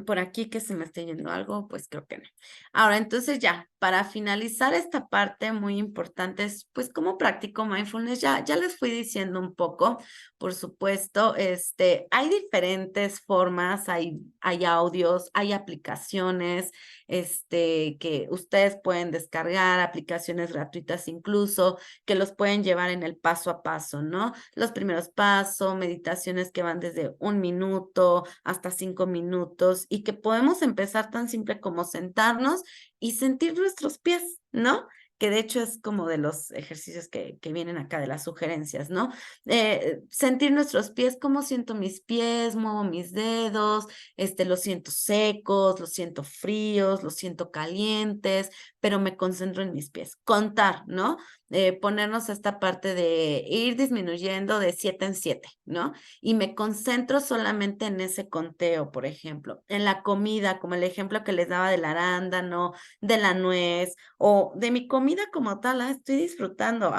Por aquí que se me esté yendo algo, pues creo que no. Ahora, entonces ya, para finalizar esta parte muy importante es, pues, ¿cómo practico mindfulness? Ya les fui diciendo un poco, por supuesto, hay diferentes formas, hay audios, hay aplicaciones, que ustedes pueden descargar, aplicaciones gratuitas incluso, que los pueden llevar en el paso a paso, ¿no? Los primeros pasos, meditaciones que van desde 1 minuto hasta 5 minutos y que podemos empezar tan simple como sentarnos y sentir nuestros pies, ¿no? Que de hecho es como de los ejercicios que vienen acá de las sugerencias, ¿no? Sentir nuestros pies, cómo siento mis pies, muevo mis dedos, los siento secos, los siento fríos, los siento calientes, pero me concentro en mis pies. Contar, ¿no? Ponernos esta parte de ir disminuyendo de 7 en 7, ¿no? Y me concentro solamente en ese conteo, por ejemplo, en la comida, como el ejemplo que les daba del arándano, de la nuez o de mi comida como tal, estoy disfrutando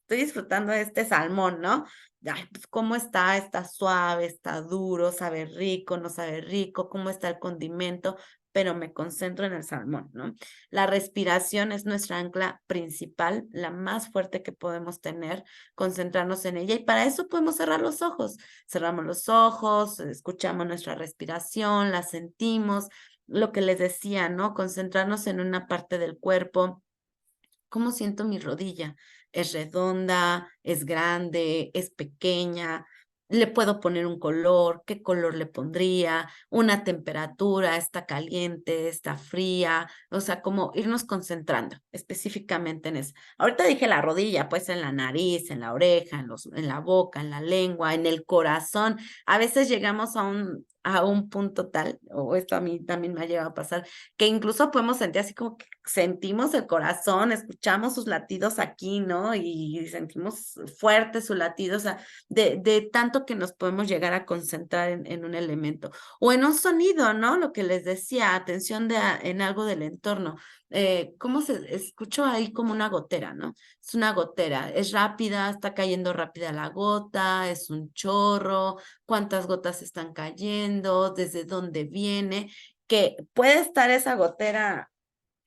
de este salmón, ¿no? Ay, pues cómo está suave, está duro, sabe rico, no sabe rico, cómo está el condimento, pero me concentro en el salmón, ¿no? La respiración es nuestra ancla principal, la más fuerte que podemos tener, concentrarnos en ella y para eso podemos cerrar los ojos. Cerramos los ojos, escuchamos nuestra respiración, la sentimos, lo que les decía, ¿no? Concentrarnos en una parte del cuerpo. ¿Cómo siento mi rodilla? ¿Es redonda? ¿Es grande? ¿Es pequeña? ¿Le puedo poner un color? ¿Qué color le pondría? Una temperatura, ¿está caliente? ¿Está fría? O sea, como irnos concentrando específicamente en eso. Ahorita dije la rodilla, pues en la nariz, en la oreja, en la boca, en la lengua, en el corazón. A veces llegamos a un punto tal, o esto a mí también me ha llegado a pasar, que incluso podemos sentir así como que sentimos el corazón, escuchamos sus latidos aquí, ¿no? Y sentimos fuerte su latido, o sea, de tanto que nos podemos llegar a concentrar en un elemento. O en un sonido, ¿no? Lo que les decía, atención en algo del entorno. ¿Cómo se escucho ahí como una gotera, ¿no? Es una gotera, es rápida, está cayendo rápida la gota, es un chorro, cuántas gotas están cayendo, desde dónde viene, que puede estar esa gotera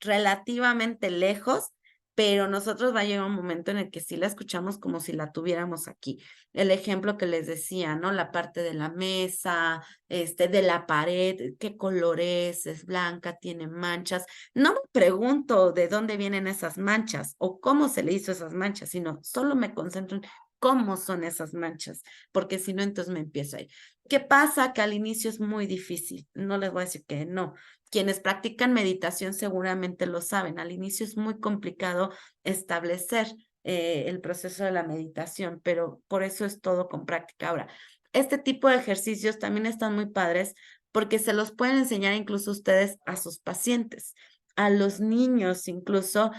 relativamente lejos, pero nosotros va a llegar un momento en el que sí la escuchamos como si la tuviéramos aquí. El ejemplo que les decía, ¿no? La parte de la mesa, de la pared, qué color es blanca, tiene manchas. No me pregunto de dónde vienen esas manchas o cómo se le hizo esas manchas, sino solo me concentro en cómo son esas manchas, porque si no, entonces me empiezo a ir. ¿Qué pasa? Que al inicio es muy difícil. No les voy a decir que no. Quienes practican meditación seguramente lo saben. Al inicio es muy complicado establecer el proceso de la meditación, pero por eso es todo con práctica. Ahora, este tipo de ejercicios también están muy padres porque se los pueden enseñar incluso ustedes a sus pacientes, a los niños incluso,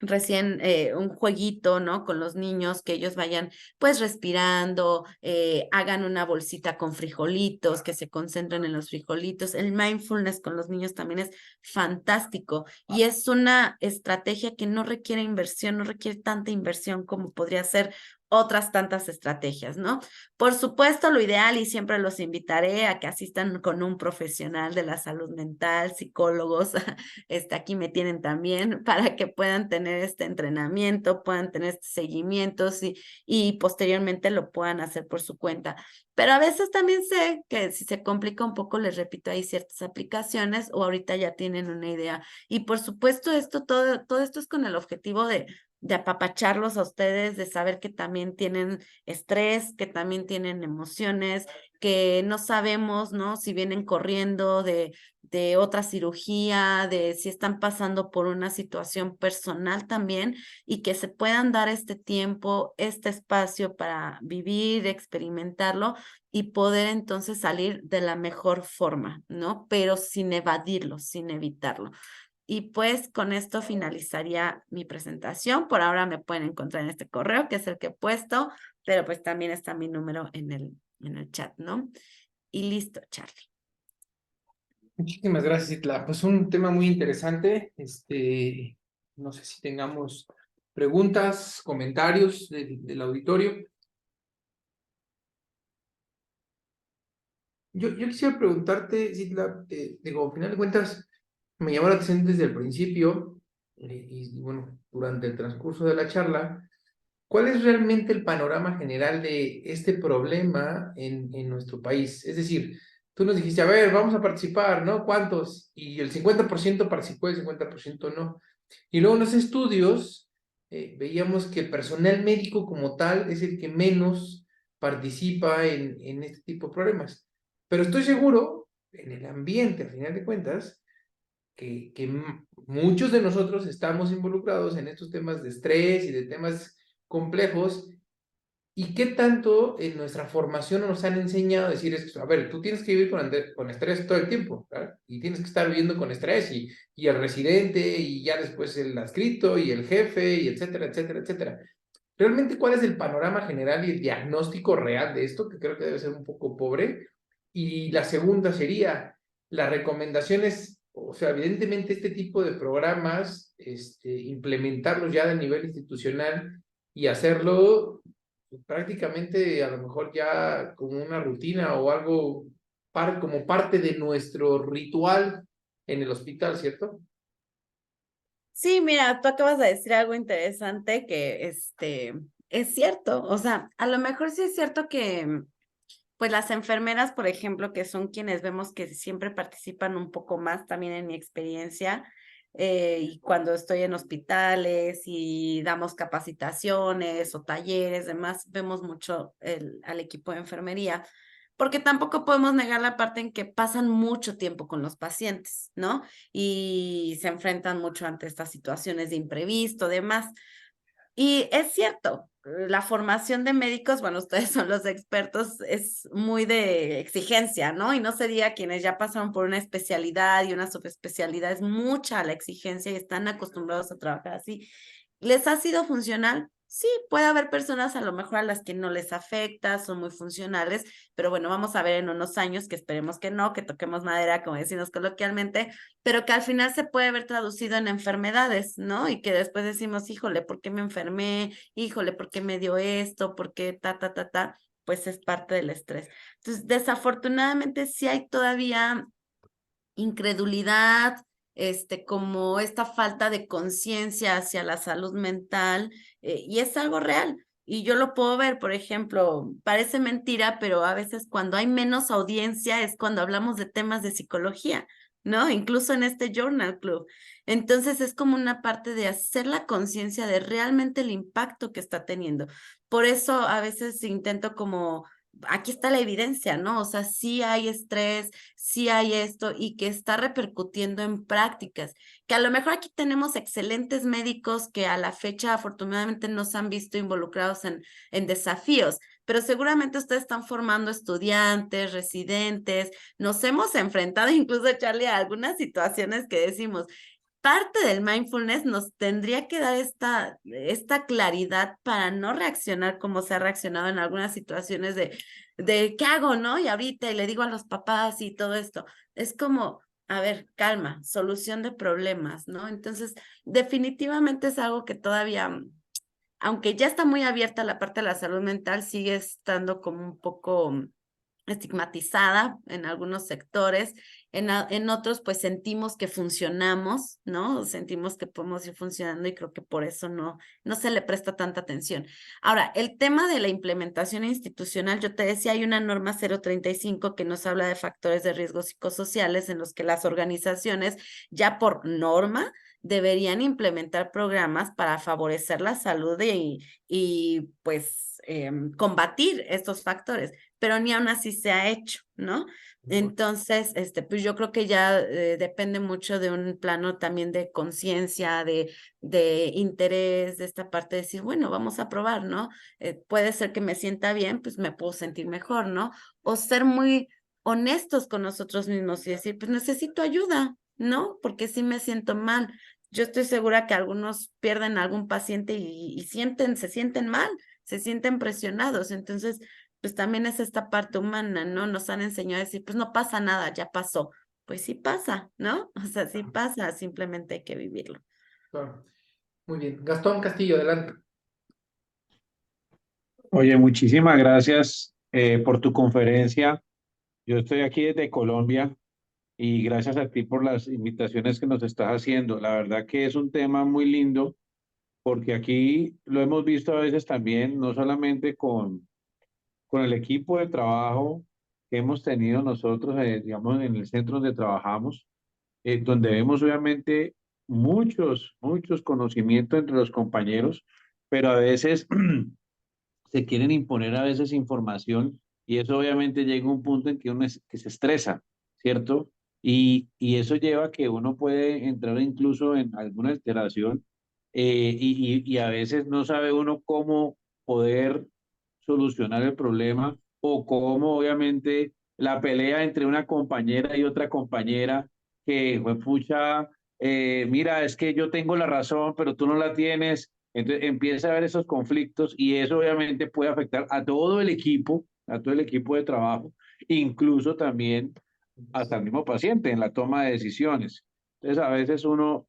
recién un jueguito, ¿no? Con los niños, que ellos vayan pues respirando, hagan una bolsita con frijolitos, que se concentren en los frijolitos. El mindfulness con los niños también es fantástico y es una estrategia que no requiere inversión, no requiere tanta inversión como podría ser otras tantas estrategias, ¿no? Por supuesto, lo ideal, y siempre los invitaré a que asistan con un profesional de la salud mental, psicólogos, aquí me tienen también para que puedan tener este entrenamiento, puedan tener este seguimiento y posteriormente lo puedan hacer por su cuenta. Pero a veces también sé que si se complica un poco, les repito, hay ciertas aplicaciones o ahorita ya tienen una idea. Y por supuesto, todo esto es con el objetivo de apapacharlos a ustedes, de saber que también tienen estrés, que también tienen emociones, que no sabemos, ¿no? Si vienen corriendo de otra cirugía, de si están pasando por una situación personal también y que se puedan dar este tiempo, este espacio para vivir, experimentarlo y poder entonces salir de la mejor forma, ¿no? Pero sin evadirlo, sin evitarlo. Y pues con esto finalizaría mi presentación. Por ahora me pueden encontrar en este correo, que es el que he puesto, pero pues también está mi número en el chat, ¿no? Y listo, Charlie. Muchísimas gracias, Itla. Pues un tema muy interesante. No sé si tengamos preguntas, comentarios del auditorio. Yo quisiera preguntarte, Itla, digo, al final de cuentas, me llamó la atención desde el principio, y bueno, durante el transcurso de la charla, ¿cuál es realmente el panorama general de este problema en nuestro país? Es decir, tú nos dijiste, a ver, vamos a participar, ¿no? ¿Cuántos? Y el 50% participó, el 50% no. Y luego en los estudios veíamos que el personal médico como tal es el que menos participa en este tipo de problemas. Pero estoy seguro, en el ambiente, al final de cuentas, que muchos de nosotros estamos involucrados en estos temas de estrés y de temas complejos, y qué tanto en nuestra formación nos han enseñado a decir, a ver, tú tienes que vivir con estrés todo el tiempo, ¿verdad? Y tienes que estar viviendo con estrés, y el residente, y ya después el adscrito, y el jefe, y etcétera, etcétera, etcétera. Realmente, ¿cuál es el panorama general y el diagnóstico real de esto? Que creo que debe ser un poco pobre. Y la segunda sería, las recomendaciones, o sea, evidentemente este tipo de programas, implementarlos ya a nivel institucional y hacerlo prácticamente a lo mejor ya como una rutina o algo como parte de nuestro ritual en el hospital, ¿cierto? Sí, mira, tú acabas de decir algo interesante que es cierto. O sea, a lo mejor sí es cierto que pues las enfermeras, por ejemplo, que son quienes vemos que siempre participan un poco más también en mi experiencia, y cuando estoy en hospitales y damos capacitaciones o talleres, demás, vemos mucho al equipo de enfermería, porque tampoco podemos negar la parte en que pasan mucho tiempo con los pacientes, ¿no? Y se enfrentan mucho ante estas situaciones de imprevisto, demás. Y es cierto, la formación de médicos, bueno, ustedes son los expertos, es muy de exigencia, ¿no? Y no se diga quienes ya pasaron por una especialidad y una subespecialidad, es mucha la exigencia y están acostumbrados a trabajar así. ¿Les ha sido funcional? Sí, puede haber personas a lo mejor a las que no les afecta, son muy funcionales, pero bueno, vamos a ver en unos años, que esperemos que no, que toquemos madera, como decimos coloquialmente, pero que al final se puede ver traducido en enfermedades, ¿no? Y que después decimos, híjole, ¿por qué me enfermé? Híjole, ¿por qué me dio esto? ¿Por qué ta? Pues es parte del estrés. Entonces, desafortunadamente sí hay todavía incredulidad, como esta falta de conciencia hacia la salud mental, y es algo real. Y yo lo puedo ver, por ejemplo, parece mentira, pero a veces cuando hay menos audiencia es cuando hablamos de temas de psicología, ¿no? Incluso en este Journal Club. Entonces es como una parte de hacer la conciencia de realmente el impacto que está teniendo. Por eso a veces intento como, aquí está la evidencia, ¿no? O sea, sí hay estrés, sí hay esto y que está repercutiendo en prácticas, que a lo mejor aquí tenemos excelentes médicos que a la fecha afortunadamente no se han visto involucrados en desafíos, pero seguramente ustedes están formando estudiantes, residentes, nos hemos enfrentado incluso, Charlie, a algunas situaciones que decimos, parte del mindfulness nos tendría que dar esta claridad para no reaccionar como se ha reaccionado en algunas situaciones de ¿qué hago, no? Y ahorita, y le digo a los papás y todo esto. Es como, a ver, calma, solución de problemas, ¿no? Entonces, definitivamente es algo que todavía, aunque ya está muy abierta la parte de la salud mental, sigue estando como un poco estigmatizada en algunos sectores, en otros pues sentimos que funcionamos, ¿no? Sentimos que podemos ir funcionando y creo que por eso no se le presta tanta atención. Ahora, el tema de la implementación institucional, yo te decía, hay una norma 035 que nos habla de factores de riesgo psicosociales en los que las organizaciones ya por norma deberían implementar programas para favorecer la salud y pues combatir estos factores, pero ni aún así se ha hecho, ¿no? Entonces, pues yo creo que ya depende mucho de un plano también de conciencia, de interés, de esta parte de decir, bueno, vamos a probar, ¿no? Puede ser que me sienta bien, pues me puedo sentir mejor, ¿no? O ser muy honestos con nosotros mismos y decir, pues necesito ayuda, ¿no? Porque sí me siento mal. Yo estoy segura que algunos pierden a algún paciente y se sienten mal, se sienten presionados. Entonces, pues también es esta parte humana, ¿no? Nos han enseñado a decir, pues no pasa nada, ya pasó. Pues sí pasa, ¿no? O sea, sí pasa, simplemente hay que vivirlo. Claro. Muy bien. Gastón Castillo, adelante. Oye, muchísimas gracias por tu conferencia. Yo estoy aquí desde Colombia y gracias a ti por las invitaciones que nos estás haciendo. La verdad que es un tema muy lindo porque aquí lo hemos visto a veces también, no solamente con el equipo de trabajo que hemos tenido nosotros, digamos, en el centro donde trabajamos, donde vemos obviamente muchos conocimientos entre los compañeros, pero a veces se quieren imponer a veces información y eso obviamente llega a un punto en que que se estresa, ¿cierto? Y eso lleva a que uno puede entrar incluso en alguna alteración y a veces no sabe uno cómo poder solucionar el problema o cómo obviamente la pelea entre una compañera y otra compañera que fue pucha, mira, es que yo tengo la razón, pero tú no la tienes. Entonces empieza a haber esos conflictos y eso obviamente puede afectar a todo el equipo de trabajo, incluso también hasta el mismo paciente en la toma de decisiones. Entonces a veces uno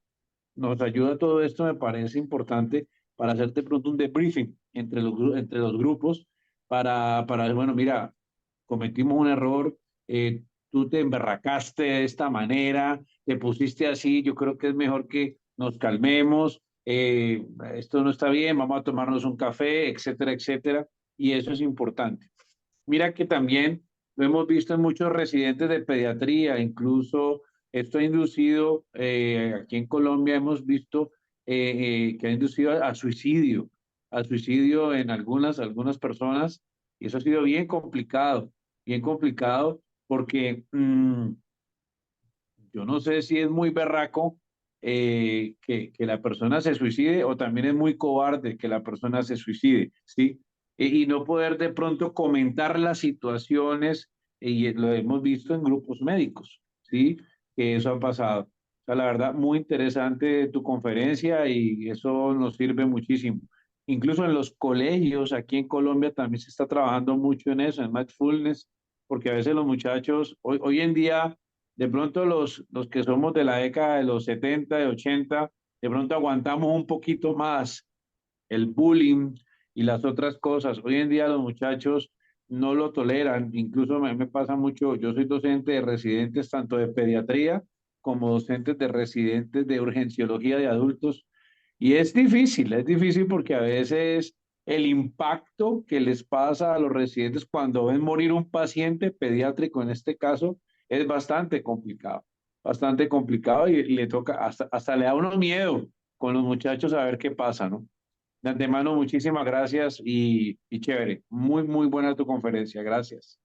nos ayuda todo esto, me parece importante para hacerte pronto un debriefing entre los grupos bueno, mira, cometimos un error, tú te emberracaste de esta manera, te pusiste así, yo creo que es mejor que nos calmemos, esto no está bien, vamos a tomarnos un café, etcétera, etcétera, y eso es importante. Mira que también lo hemos visto en muchos residentes de pediatría, incluso esto ha inducido, aquí en Colombia hemos visto que ha inducido al suicidio en algunas personas, y eso ha sido bien complicado, porque yo no sé si es muy berraco que la persona se suicide o también es muy cobarde que la persona se suicide, ¿sí? Y no poder de pronto comentar las situaciones, y lo hemos visto en grupos médicos, ¿sí? Que eso ha pasado. O sea, la verdad, muy interesante tu conferencia y eso nos sirve muchísimo. Incluso en los colegios, aquí en Colombia también se está trabajando mucho en eso, en mindfulness, porque a veces los muchachos, hoy en día de pronto los que somos de la década de los 70, de 80, de pronto aguantamos un poquito más el bullying y las otras cosas. Hoy en día los muchachos no lo toleran, incluso a mí me pasa mucho, yo soy docente de residentes tanto de pediatría como docentes de residentes de urgenciología de adultos, y es difícil porque a veces el impacto que les pasa a los residentes cuando ven morir un paciente pediátrico en este caso es bastante complicado y le toca, hasta le da uno miedo con los muchachos a ver qué pasa, ¿no? De antemano, muchísimas gracias y chévere. Muy, muy buena tu conferencia. Gracias.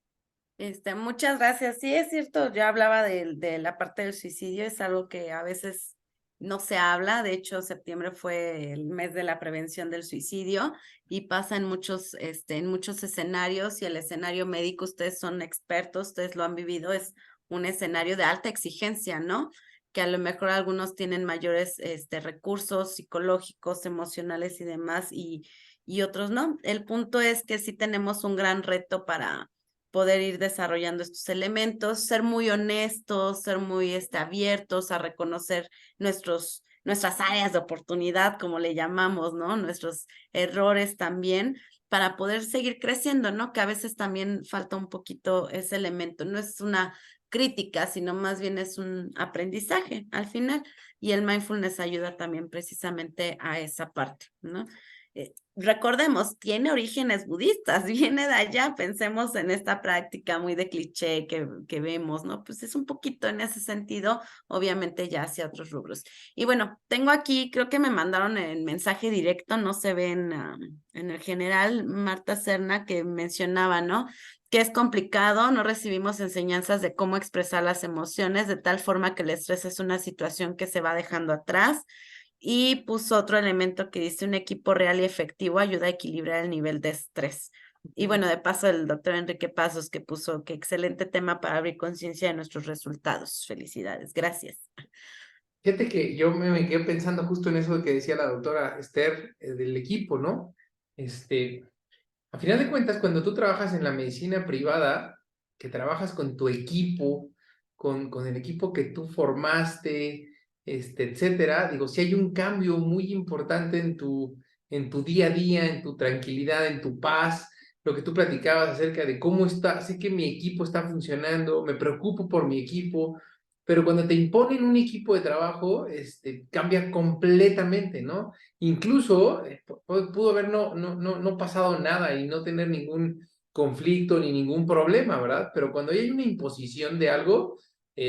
Muchas gracias. Sí, es cierto, yo hablaba de la parte del suicidio, es algo que a veces no se habla. De hecho, septiembre fue el mes de la prevención del suicidio y pasa en muchos escenarios, y el escenario médico, ustedes son expertos, ustedes lo han vivido, es un escenario de alta exigencia, ¿no? Que a lo mejor algunos tienen mayores recursos psicológicos, emocionales y demás, y otros no. El punto es que sí tenemos un gran reto para poder ir desarrollando estos elementos, ser muy honestos, ser muy abiertos a reconocer nuestras áreas de oportunidad, como le llamamos, ¿no? Nuestros errores también, para poder seguir creciendo, ¿no? Que a veces también falta un poquito ese elemento, no es una crítica, sino más bien es un aprendizaje al final, y el mindfulness ayuda también precisamente a esa parte, ¿no? Recordemos, tiene orígenes budistas, viene de allá, pensemos en esta práctica muy de cliché que vemos, ¿no? Pues es un poquito en ese sentido, obviamente ya hacia otros rubros. Y bueno, tengo aquí, creo que me mandaron el mensaje directo, no se ve en el general, Marta Serna, que mencionaba, ¿no? Que es complicado, no recibimos enseñanzas de cómo expresar las emociones, de tal forma que el estrés es una situación que se va dejando atrás. Y puso otro elemento que dice: un equipo real y efectivo ayuda a equilibrar el nivel de estrés. Y bueno, de paso el doctor Enrique Pasos, que puso que excelente tema para abrir conciencia de nuestros resultados. Felicidades, gracias. Fíjate que yo me quedé pensando justo en eso que decía la doctora Esther, del equipo, ¿no? A final de cuentas, cuando tú trabajas en la medicina privada, que trabajas con tu equipo, con el equipo que tú formaste, etcétera, digo, si hay un cambio muy importante en tu día a día, en tu tranquilidad, en tu paz, lo que tú platicabas acerca de cómo está, sé que mi equipo está funcionando, me preocupo por mi equipo, pero cuando te imponen un equipo de trabajo, cambia completamente, ¿no? Incluso pudo haber no pasado nada y no tener ningún conflicto ni ningún problema, ¿verdad? Pero cuando hay una imposición de algo,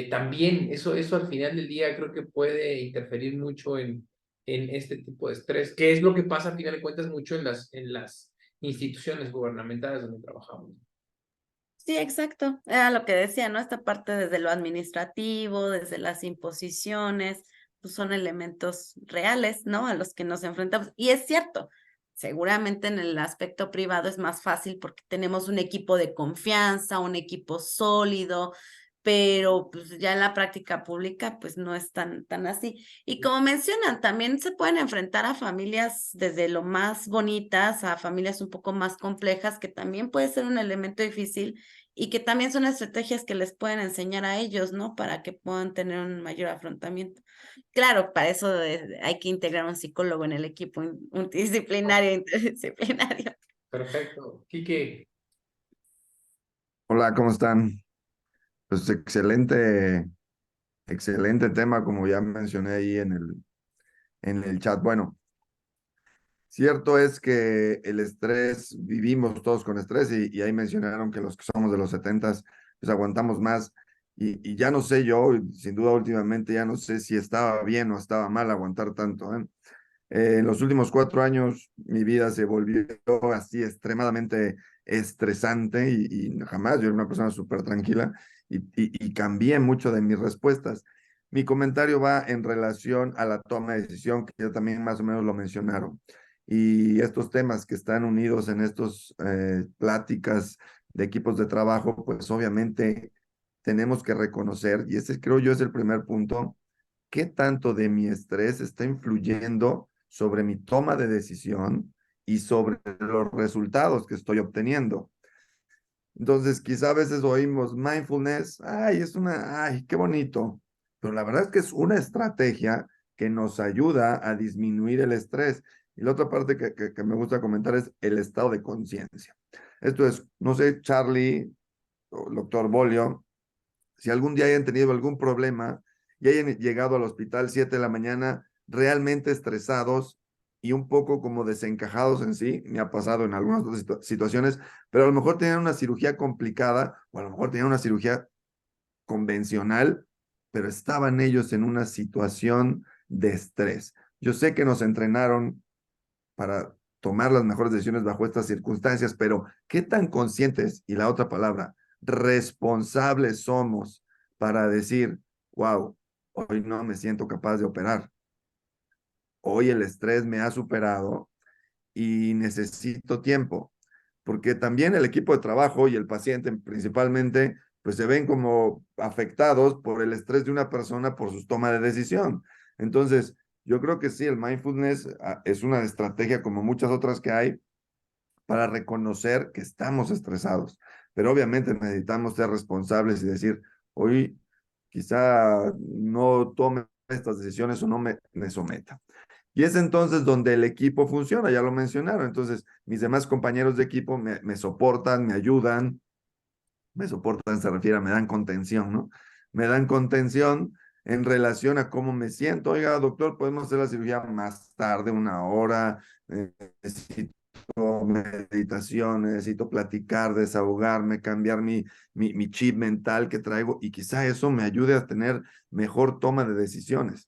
también eso al final del día creo que puede interferir mucho en este tipo de estrés, que es lo que pasa al final de cuentas mucho en las instituciones gubernamentales donde trabajamos. Sí, exacto. Era lo que decía, ¿no? Esta parte desde lo administrativo, desde las imposiciones, pues son elementos reales, ¿no? A los que nos enfrentamos. Y es cierto, seguramente en el aspecto privado es más fácil porque tenemos un equipo de confianza, un equipo sólido, pero pues ya en la práctica pública pues no es tan así. Y como mencionan, también se pueden enfrentar a familias desde lo más bonitas a familias un poco más complejas, que también puede ser un elemento difícil y que también son estrategias que les pueden enseñar a ellos, ¿no? Para que puedan tener un mayor afrontamiento. Claro, para eso hay que integrar un psicólogo en el equipo multidisciplinario, interdisciplinario. Perfecto. Quique. Hola, ¿cómo están? Pues excelente, excelente tema, como ya mencioné ahí en el chat. Bueno, cierto es que el estrés, vivimos todos con estrés y ahí mencionaron que los que somos de los 70s, pues aguantamos más. Y ya no sé yo, sin duda últimamente, ya no sé si estaba bien o estaba mal aguantar tanto, ¿eh? En los últimos 4 años mi vida se volvió así extremadamente estresante y jamás yo era una persona súper tranquila y cambié mucho de mis respuestas. Mi comentario va en relación a la toma de decisión, que ya también más o menos lo mencionaron. Y estos temas que están unidos en estos pláticas de equipos de trabajo, pues obviamente tenemos que reconocer, y ese creo yo es el primer punto, qué tanto de mi estrés está influyendo sobre mi toma de decisión y sobre los resultados que estoy obteniendo. Entonces, quizá a veces oímos mindfulness, ay, qué bonito, pero la verdad es que es una estrategia que nos ayuda a disminuir el estrés. Y la otra parte que me gusta comentar es el estado de conciencia. Esto es, no sé, Charlie o el doctor Bolio, si algún día hayan tenido algún problema y hayan llegado al hospital 7 de la mañana realmente estresados y un poco como desencajados en sí, me ha pasado en algunas otras situaciones, pero a lo mejor tenían una cirugía complicada o a lo mejor tenían una cirugía convencional, pero estaban ellos en una situación de estrés. Yo sé que nos entrenaron para tomar las mejores decisiones bajo estas circunstancias, pero ¿qué tan conscientes, y la otra palabra, responsables somos para decir, wow, hoy no me siento capaz de operar, hoy el estrés me ha superado y necesito tiempo? Porque también el equipo de trabajo y el paciente principalmente, pues se ven como afectados por el estrés de una persona por sus tomas de decisión. Entonces, yo creo que sí, el mindfulness es una estrategia como muchas otras que hay para reconocer que estamos estresados, pero obviamente necesitamos ser responsables y decir, hoy quizá no tome estas decisiones o no me someta. Y es entonces donde el equipo funciona, ya lo mencionaron. Entonces, mis demás compañeros de equipo me soportan, me ayudan, me soportan, se refiere a me dan contención, ¿no? Me dan contención en relación a cómo me siento. Oiga, doctor, podemos hacer la cirugía más tarde, 1 hora. Necesito meditación, necesito platicar, desahogarme, cambiar mi chip mental que traigo y quizá eso me ayude a tener mejor toma de decisiones.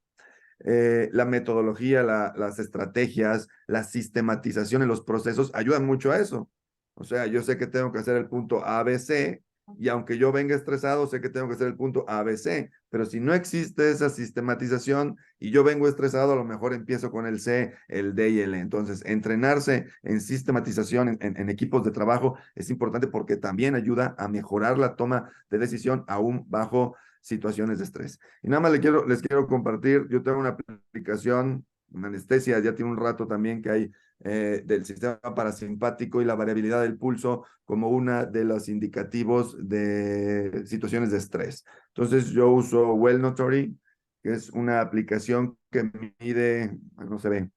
La metodología, las estrategias, la sistematización en los procesos ayudan mucho a eso. O sea, yo sé que tengo que hacer el punto ABC y aunque yo venga estresado, sé que tengo que hacer el punto ABC, pero si no existe esa sistematización y yo vengo estresado, a lo mejor empiezo con el C, el D y el E. Entonces, entrenarse en sistematización en equipos de trabajo es importante porque también ayuda a mejorar la toma de decisión aún bajo situaciones de estrés. Y nada más les quiero compartir, yo tengo una aplicación, una anestesia, ya tiene un rato también que hay del sistema parasimpático y la variabilidad del pulso como una de los indicativos de situaciones de estrés. Entonces yo uso Wellnotory, que es una aplicación que mide, no se ve,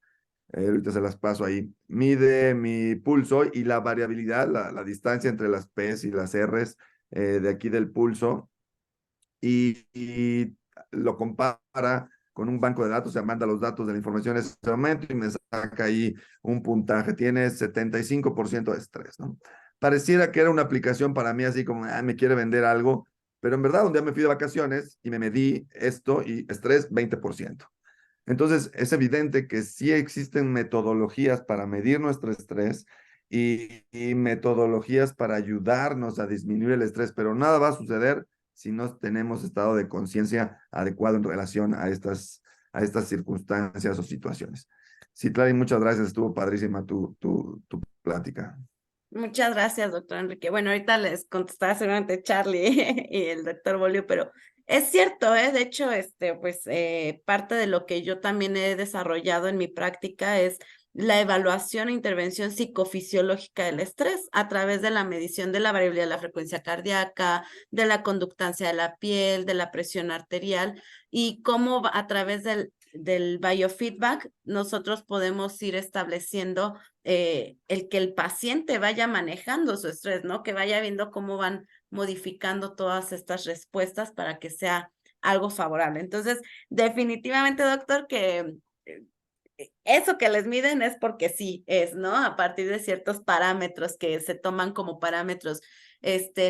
ahorita se las paso ahí, mide mi pulso y la variabilidad, la distancia entre las P's y las R's de aquí del pulso y lo compara con un banco de datos, o sea, manda los datos de la información en ese momento y me saca ahí un puntaje. Tiene 75% de estrés, ¿no? Pareciera que era una aplicación para mí así como, me quiere vender algo, pero en verdad un día me fui de vacaciones y me medí esto y estrés 20%. Entonces, es evidente que sí existen metodologías para medir nuestro estrés y metodologías para ayudarnos a disminuir el estrés, pero nada va a suceder si no tenemos estado de conciencia adecuado en relación a estas circunstancias o situaciones. Citlali, muchas gracias, estuvo padrísima tu plática. Muchas gracias, doctor Enrique. Bueno, ahorita les contestará seguramente Charlie y el doctor Bolio, pero es cierto, ¿eh? De hecho, pues parte de lo que yo también he desarrollado en mi práctica es la evaluación e intervención psicofisiológica del estrés a través de la medición de la variabilidad de la frecuencia cardíaca, de la conductancia de la piel, de la presión arterial y cómo a través del biofeedback nosotros podemos ir estableciendo el que el paciente vaya manejando su estrés, ¿no? Que vaya viendo cómo van modificando todas estas respuestas para que sea algo favorable. Entonces, definitivamente, doctor, que eso que les miden es porque sí es, ¿no? A partir de ciertos parámetros que se toman como parámetros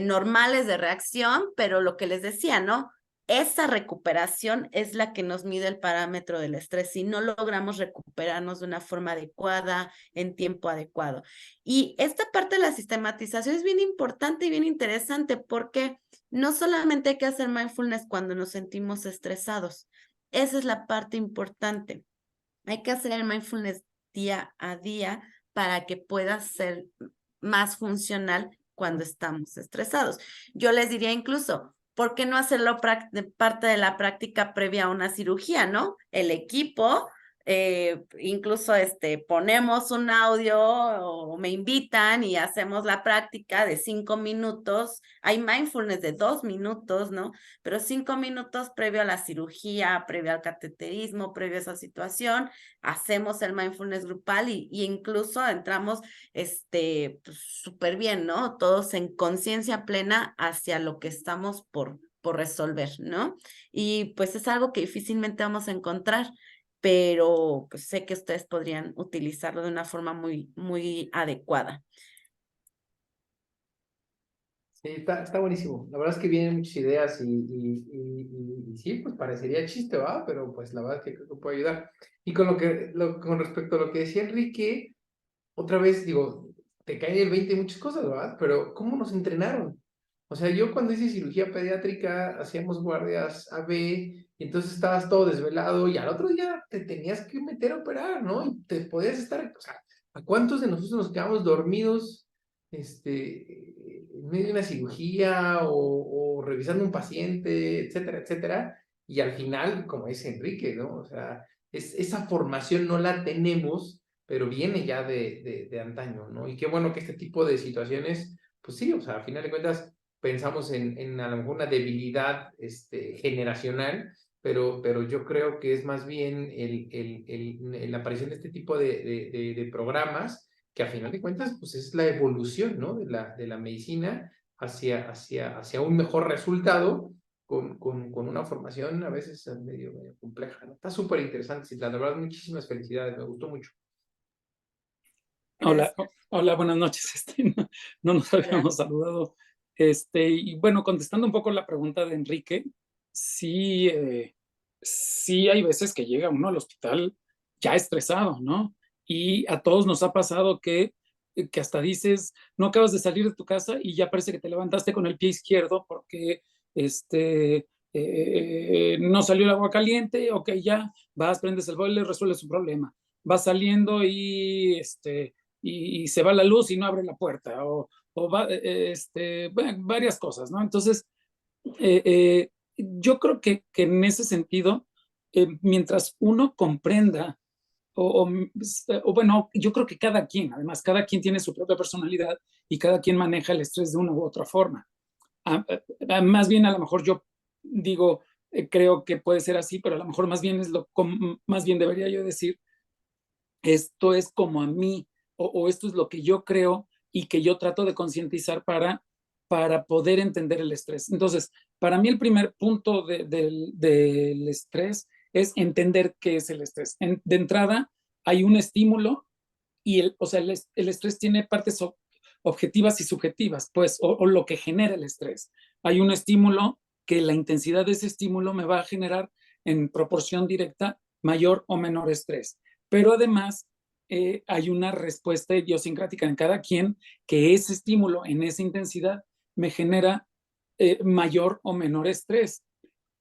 normales de reacción, pero lo que les decía, ¿no? Esa recuperación es la que nos mide el parámetro del estrés, si no logramos recuperarnos de una forma adecuada, en tiempo adecuado. Y esta parte de la sistematización es bien importante y bien interesante porque no solamente hay que hacer mindfulness cuando nos sentimos estresados, esa es la parte importante. Hay que hacer el mindfulness día a día para que pueda ser más funcional cuando estamos estresados. Yo les diría incluso, ¿por qué no hacerlo parte de la práctica previa a una cirugía, no? El equipo, incluso ponemos un audio o me invitan y hacemos la práctica de 5 minutos. Hay mindfulness de 2 minutos, ¿no? Pero 5 minutos previo a la cirugía, previo al cateterismo, previo a esa situación, hacemos el mindfulness grupal y incluso entramos pues, súper bien, ¿no? Todos en conciencia plena hacia lo que estamos por resolver, ¿no? Y pues es algo que difícilmente vamos a encontrar, pero pues, sé que ustedes podrían utilizarlo de una forma muy, muy adecuada. Sí, está buenísimo. La verdad es que vienen muchas ideas y sí, pues parecería chiste, ¿va? Pero pues la verdad es que creo que puede ayudar. Y con respecto a lo que decía Enrique, otra vez digo, te cae el 20 muchas cosas, ¿verdad? Pero ¿cómo nos entrenaron? O sea, yo cuando hice cirugía pediátrica hacíamos guardias AB y entonces estabas todo desvelado y al otro día te tenías que meter a operar, ¿no? Y te podías estar, o sea, ¿a cuántos de nosotros nos quedamos dormidos en medio de una cirugía o revisando un paciente, etcétera, etcétera? Y al final, como dice Enrique, ¿no? O sea, esa formación no la tenemos pero viene ya de antaño, ¿no? Y qué bueno que este tipo de situaciones, pues sí, o sea, a final de cuentas pensamos en a lo mejor una debilidad generacional, pero yo creo que es más bien la aparición de este tipo de programas que a final de cuentas, pues es la evolución, ¿no? De la medicina hacia un mejor resultado con una formación a veces medio compleja, ¿no? Está súper interesante, Citlali, la verdad, muchísimas felicidades, me gustó mucho. Hola, hola, buenas noches. No nos habíamos saludado. Y bueno, contestando un poco la pregunta de Enrique, sí, sí hay veces que llega uno al hospital ya estresado, ¿no? Y a todos nos ha pasado que hasta dices, no acabas de salir de tu casa y ya parece que te levantaste con el pie izquierdo porque no salió el agua caliente, ok, ya vas, prendes el boiler, resuelves un problema. Vas saliendo y se va la luz y no abre la puerta, bueno, varias cosas, ¿no? Entonces, yo creo que en ese sentido, mientras uno comprenda, bueno, yo creo que además, cada quien tiene su propia personalidad y cada quien maneja el estrés de una u otra forma. Más bien, a lo mejor yo digo, creo que puede ser así, pero a lo mejor más bien más bien debería yo decir, esto es como a mí, o esto es lo que yo creo y que yo trato de concientizar para poder entender el estrés. Entonces, para mí el primer punto del estrés es entender qué es el estrés. De entrada, hay un estímulo y o sea, el estrés tiene partes objetivas y subjetivas, pues, o lo que genera el estrés. Hay un estímulo que la intensidad de ese estímulo me va a generar en proporción directa mayor o menor estrés. Pero además hay una respuesta idiosincrática en cada quien que ese estímulo en esa intensidad me genera mayor o menor estrés.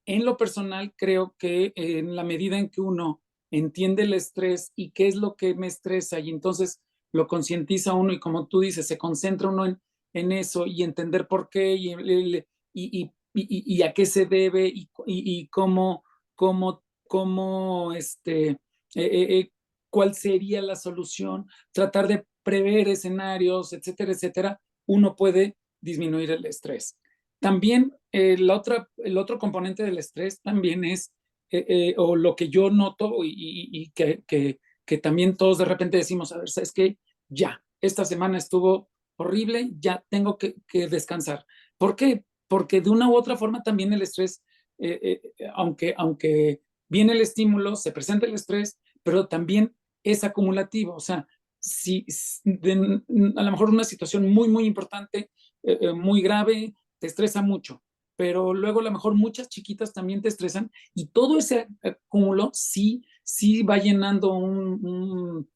En lo personal, creo que en la medida en que uno entiende el estrés y qué es lo que me estresa y entonces lo concientiza uno y como tú dices, se concentra uno en eso y entender por qué y a qué se debe y cómo cuál sería la solución, tratar de prever escenarios, etcétera, etcétera, uno puede disminuir el estrés. También el otro componente del estrés también es, o lo que yo noto y que también todos de repente decimos, a ver, ¿sabes qué? ya, esta semana estuvo horrible, ya tengo que descansar. ¿Por qué? Porque de una u otra forma también el estrés, aunque viene el estímulo, se presenta el estrés, pero también es acumulativo. O sea, si a lo mejor una situación muy, muy importante, muy grave, te estresa mucho, pero luego a lo mejor muchas chiquitas también te estresan y todo ese acúmulo sí va llenando un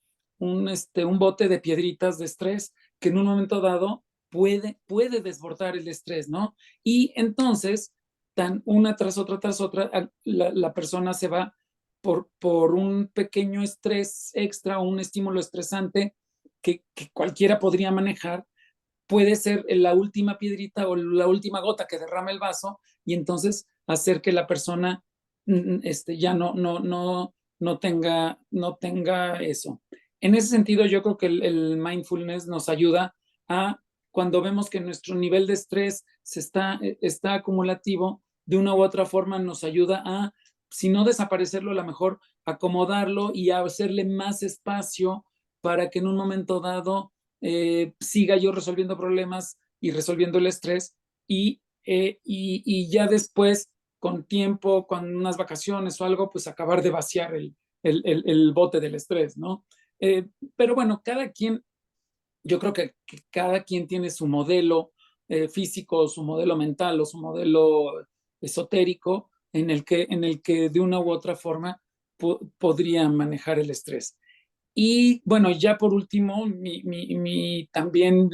bote de piedritas de estrés que en un momento dado puede desbordar el estrés, ¿no? Y entonces, una tras otra, la persona se va por un pequeño estrés extra, un estímulo estresante que cualquiera podría manejar, puede ser la última piedrita o la última gota que derrama el vaso y entonces hacer que la persona ya no tenga eso. En ese sentido, yo creo que el mindfulness nos ayuda a, cuando vemos que nuestro nivel de estrés está acumulativo, de una u otra forma nos ayuda a, si no desaparecerlo, a lo mejor acomodarlo y a hacerle más espacio para que en un momento dado siga yo resolviendo problemas y resolviendo el estrés y ya después, con tiempo, con unas vacaciones o algo, pues acabar de vaciar el bote del estrés, ¿no? Pero bueno, yo creo que cada quien tiene su modelo físico, su modelo mental o su modelo esotérico en el que de una u otra forma podría manejar el estrés. Y bueno, ya por último, también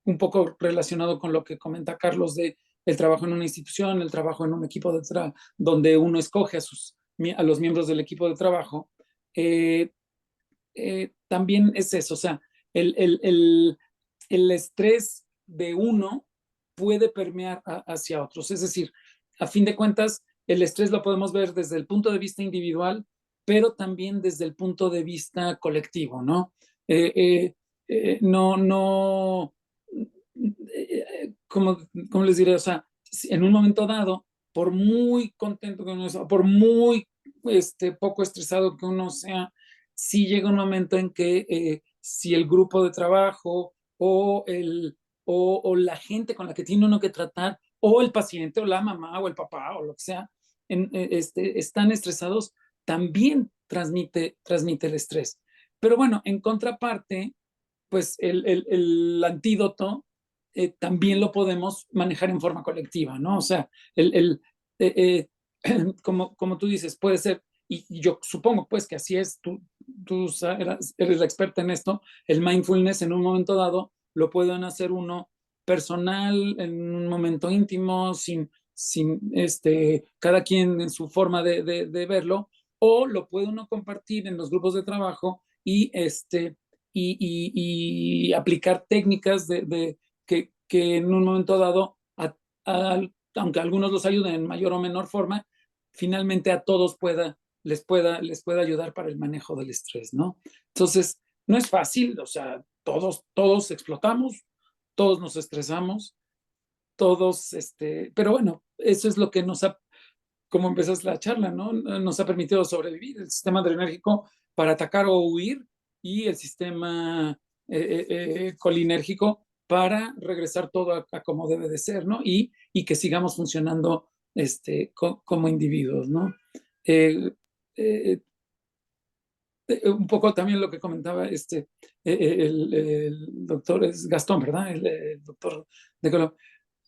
un poco relacionado con lo que comenta Carlos de el trabajo en una institución, el trabajo en un equipo donde uno escoge a los miembros del equipo de trabajo, también es eso. O sea, el estrés de uno puede permear hacia otros. Es decir, a fin de cuentas, el estrés lo podemos ver desde el punto de vista individual, pero también desde el punto de vista colectivo, ¿no? No, ¿cómo les diré? O sea, en un momento dado, por muy contento que uno sea, por muy poco estresado que uno sea, sí llega un momento en que si el grupo de trabajo o la gente con la que tiene uno que tratar, o el paciente, o la mamá, o el papá, o lo que sea, están estresados, también transmite el estrés. Pero bueno, en contraparte, pues el antídoto también lo podemos manejar en forma colectiva, ¿no? O sea, como tú dices, puede ser, y yo supongo pues que así es, tú eres la experta en esto, el mindfulness en un momento dado lo pueden hacer uno personal, en un momento íntimo, sin cada quien en su forma de verlo, o lo puede uno compartir en los grupos de trabajo y aplicar técnicas que en un momento dado, aunque algunos los ayuden en mayor o menor forma, finalmente a todos les pueda ayudar para el manejo del estrés, ¿no? Entonces, no es fácil. O sea, todos explotamos, todos nos estresamos, pero bueno, eso es lo que como empezás la charla, ¿no? Nos ha permitido sobrevivir el sistema adrenérgico para atacar o huir y el sistema colinérgico para regresar todo a como debe de ser, ¿no? Y que sigamos funcionando como individuos, ¿no? Un poco también lo que comentaba el doctor es Gastón, ¿verdad? El doctor de Colombia.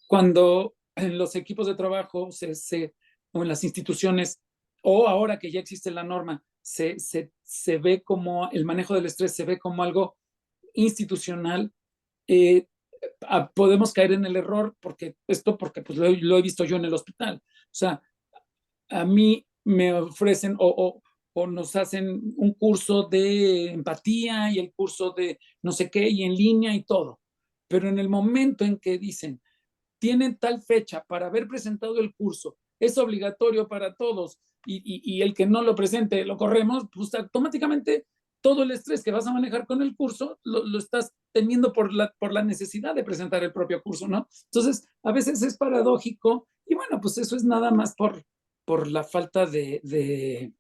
Cuando en los equipos de trabajo o en las instituciones, o ahora que ya existe la norma, se ve como el manejo del estrés, se ve como algo institucional, podemos caer en el error porque pues lo he visto yo en el hospital. O sea, a mí me ofrecen o nos hacen un curso de empatía y el curso de no sé qué y en línea y todo. Pero en el momento en que dicen, tienen tal fecha para haber presentado el curso, es obligatorio para todos y el que no lo presente lo corremos, pues automáticamente todo el estrés que vas a manejar con el curso lo estás teniendo por la necesidad de presentar el propio curso, ¿no? Entonces, a veces es paradójico y bueno, pues eso es nada más por la falta de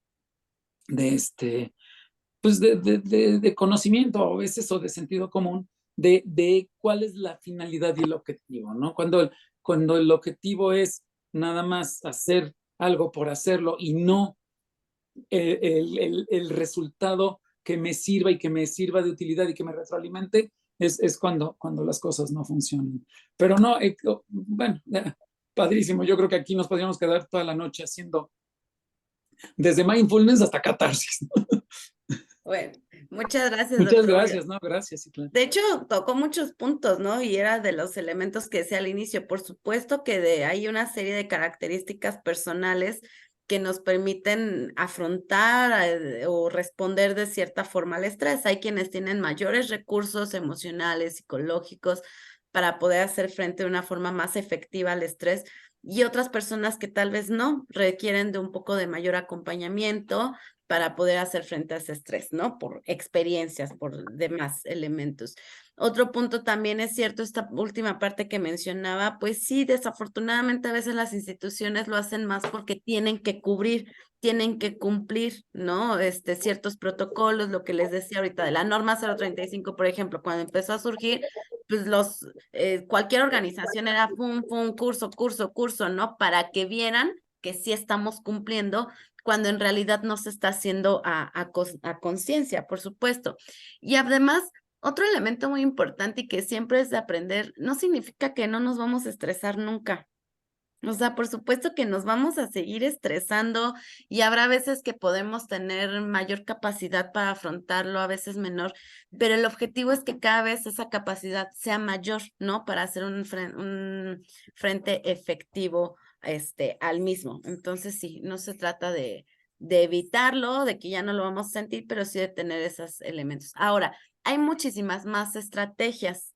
pues de conocimiento a veces o de sentido común de cuál es la finalidad y el objetivo, ¿no? Cuando el objetivo es nada más hacer algo por hacerlo y no el resultado que me sirva y que me sirva de utilidad y que me retroalimente, es cuando las cosas no funcionan. Pero no, bueno, padrísimo. Yo creo que aquí nos podríamos quedar toda la noche haciendo desde mindfulness hasta catarsis. Bueno, muchas gracias, Muchas doctor. gracias, ¿no? Gracias, Citlali. De hecho, tocó muchos puntos, ¿no? Y era de los elementos que decía al inicio. Por supuesto que hay una serie de características personales que nos permiten afrontar o responder de cierta forma al estrés. Hay quienes tienen mayores recursos emocionales, psicológicos, para poder hacer frente de una forma más efectiva al estrés, y otras personas que tal vez no, requieren de un poco de mayor acompañamiento para poder hacer frente a ese estrés, ¿no? Por experiencias, por demás elementos. Otro punto también es cierto, esta última parte que mencionaba, pues sí, desafortunadamente a veces las instituciones lo hacen más porque tienen que cubrir, tienen que cumplir, ¿no? Ciertos protocolos, lo que les decía ahorita de la norma 035, por ejemplo, cuando empezó a surgir, pues cualquier organización era curso, ¿no? Para que vieran que sí estamos cumpliendo, cuando en realidad no se está haciendo a conciencia, por supuesto. Y además, otro elemento muy importante y que siempre es de aprender, no significa que no nos vamos a estresar nunca. O sea, por supuesto que nos vamos a seguir estresando y habrá veces que podemos tener mayor capacidad para afrontarlo, a veces menor, pero el objetivo es que cada vez esa capacidad sea mayor, ¿no? Para hacer un frente efectivo al mismo. Entonces, sí, no se trata de evitarlo, de que ya no lo vamos a sentir, pero sí de tener esos elementos. Ahora, hay muchísimas más estrategias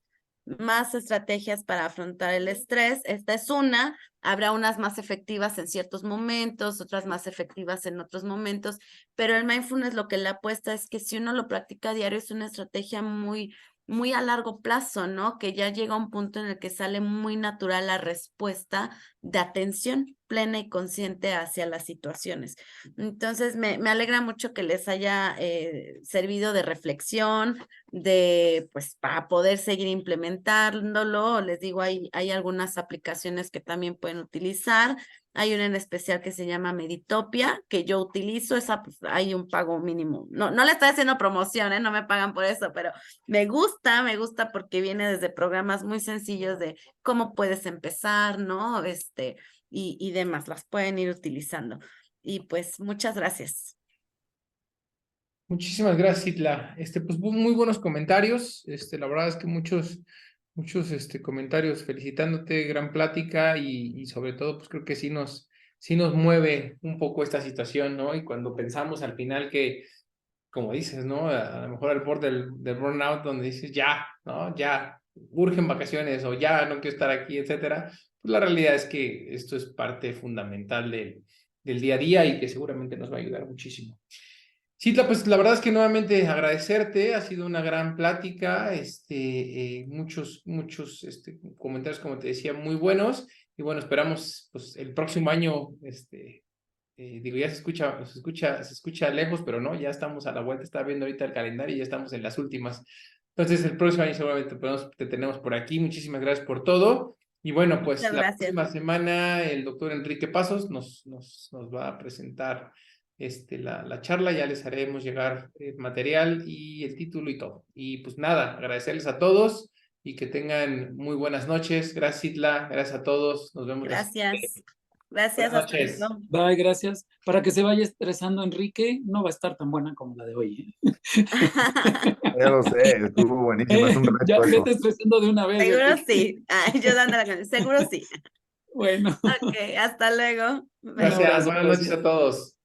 para afrontar el estrés. Esta es una. Habrá unas más efectivas en ciertos momentos, otras más efectivas en otros momentos, pero el mindfulness lo que le apuesta es que si uno lo practica a diario es una estrategia muy, muy a largo plazo, ¿no? Que ya llega a un punto en el que sale muy natural la respuesta de atención plena y consciente hacia las situaciones. Entonces, me alegra mucho que les haya servido de reflexión, pues, para poder seguir implementándolo. Les digo, hay algunas aplicaciones que también pueden utilizar. Hay una en especial que se llama Meditopia, que yo utilizo. Esa, pues, hay un pago mínimo. No le estoy haciendo promoción, no me pagan por eso, pero me gusta porque viene desde programas muy sencillos de cómo puedes empezar, ¿no? Y demás, las pueden ir utilizando. Y pues, muchas gracias. Muchísimas gracias, Itla. Pues muy buenos comentarios. La verdad es que muchos comentarios felicitándote, gran plática y sobre todo, pues creo que sí nos mueve un poco esta situación, ¿no? Y cuando pensamos al final que, como dices, ¿no? A lo mejor al borde del burnout, donde dices, ya, ¿no? Ya, urgen vacaciones o ya no quiero estar aquí, etcétera. Pues la realidad es que esto es parte fundamental del día a día y que seguramente nos va a ayudar muchísimo. Citla, pues la verdad es que nuevamente agradecerte, ha sido una gran plática, muchos comentarios, como te decía, muy buenos, y bueno, esperamos pues el próximo año, digo, ya se escucha lejos, pero no, ya estamos a la vuelta, está viendo ahorita el calendario y ya estamos en las últimas. Entonces el próximo año seguramente te tenemos por aquí, muchísimas gracias por todo, y bueno, pues Muchas la gracias. próxima semana el doctor Enrique Pasos nos va a presentar la charla, ya les haremos llegar el material y el título y todo. Y pues nada, agradecerles a todos y que tengan muy buenas noches. Gracias, Itla, gracias a todos. Nos vemos. Gracias. Gracias. Buenas Hasta noches. luego. Bye, gracias. Para que se vaya estresando Enrique, no va a estar tan buena como la de hoy. Ya lo sé, estuvo buenísimo, es un Ya reto eso. vete estresando de una vez. Seguro Enrique. sí. Ay, yo dando la canción. Seguro sí. Bueno. Ok, hasta luego. Bye. Gracias, abrazo, buenas gracias. noches a todos.